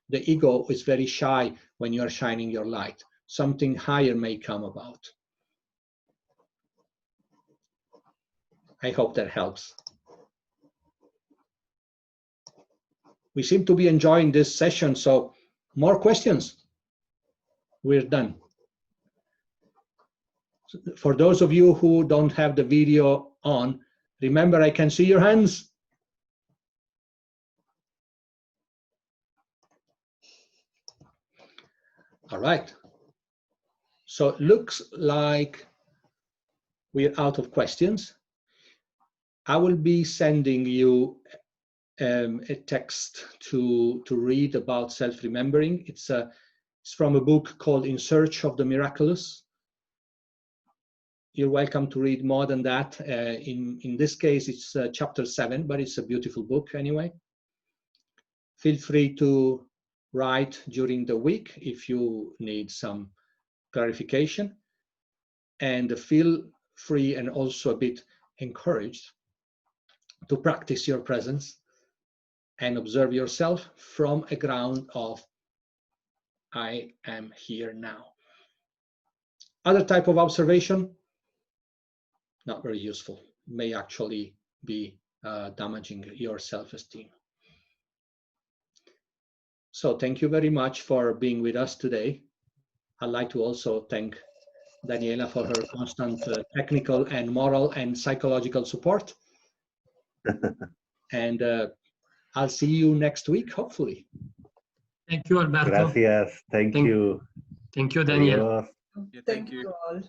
The ego is very shy when you are shining your light. Something higher may come about. I hope that helps. We seem to be enjoying this session, so more questions? We're done. For those of you who don't have the video on, remember I can see your hands. All right. So it looks like we're out of questions. I will be sending you a text to read about self-remembering. It's from a book called In Search of the Miraculous. You're welcome to read more than that. In this case, it's chapter 7, but it's a beautiful book anyway. Feel free to write during the week if you need some clarification, and feel free and also a bit encouraged to practice your presence and observe yourself from a ground of I am here now. Other type of observation, not very useful, may actually be damaging your self-esteem. So thank you very much for being with us today. I'd like to also thank Daniela for her constant technical and moral and psychological support. And I'll see you next week, hopefully. Thank you, Alberto. Gracias. Thank you. Thank you, Daniel. Adios. Yeah, Thank you all.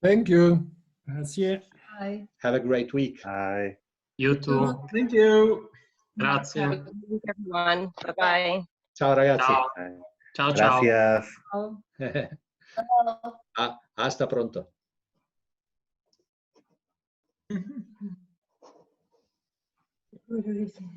Thank you. Grazie. Bye. Have a great week. Bye. You too. Thank you. Grazie. Have a good week, everyone. Bye-bye. Ciao ragazzi. Ciao. Bye. Ciao, ciao. Gracias. Ciao. Hasta pronto. What do you think?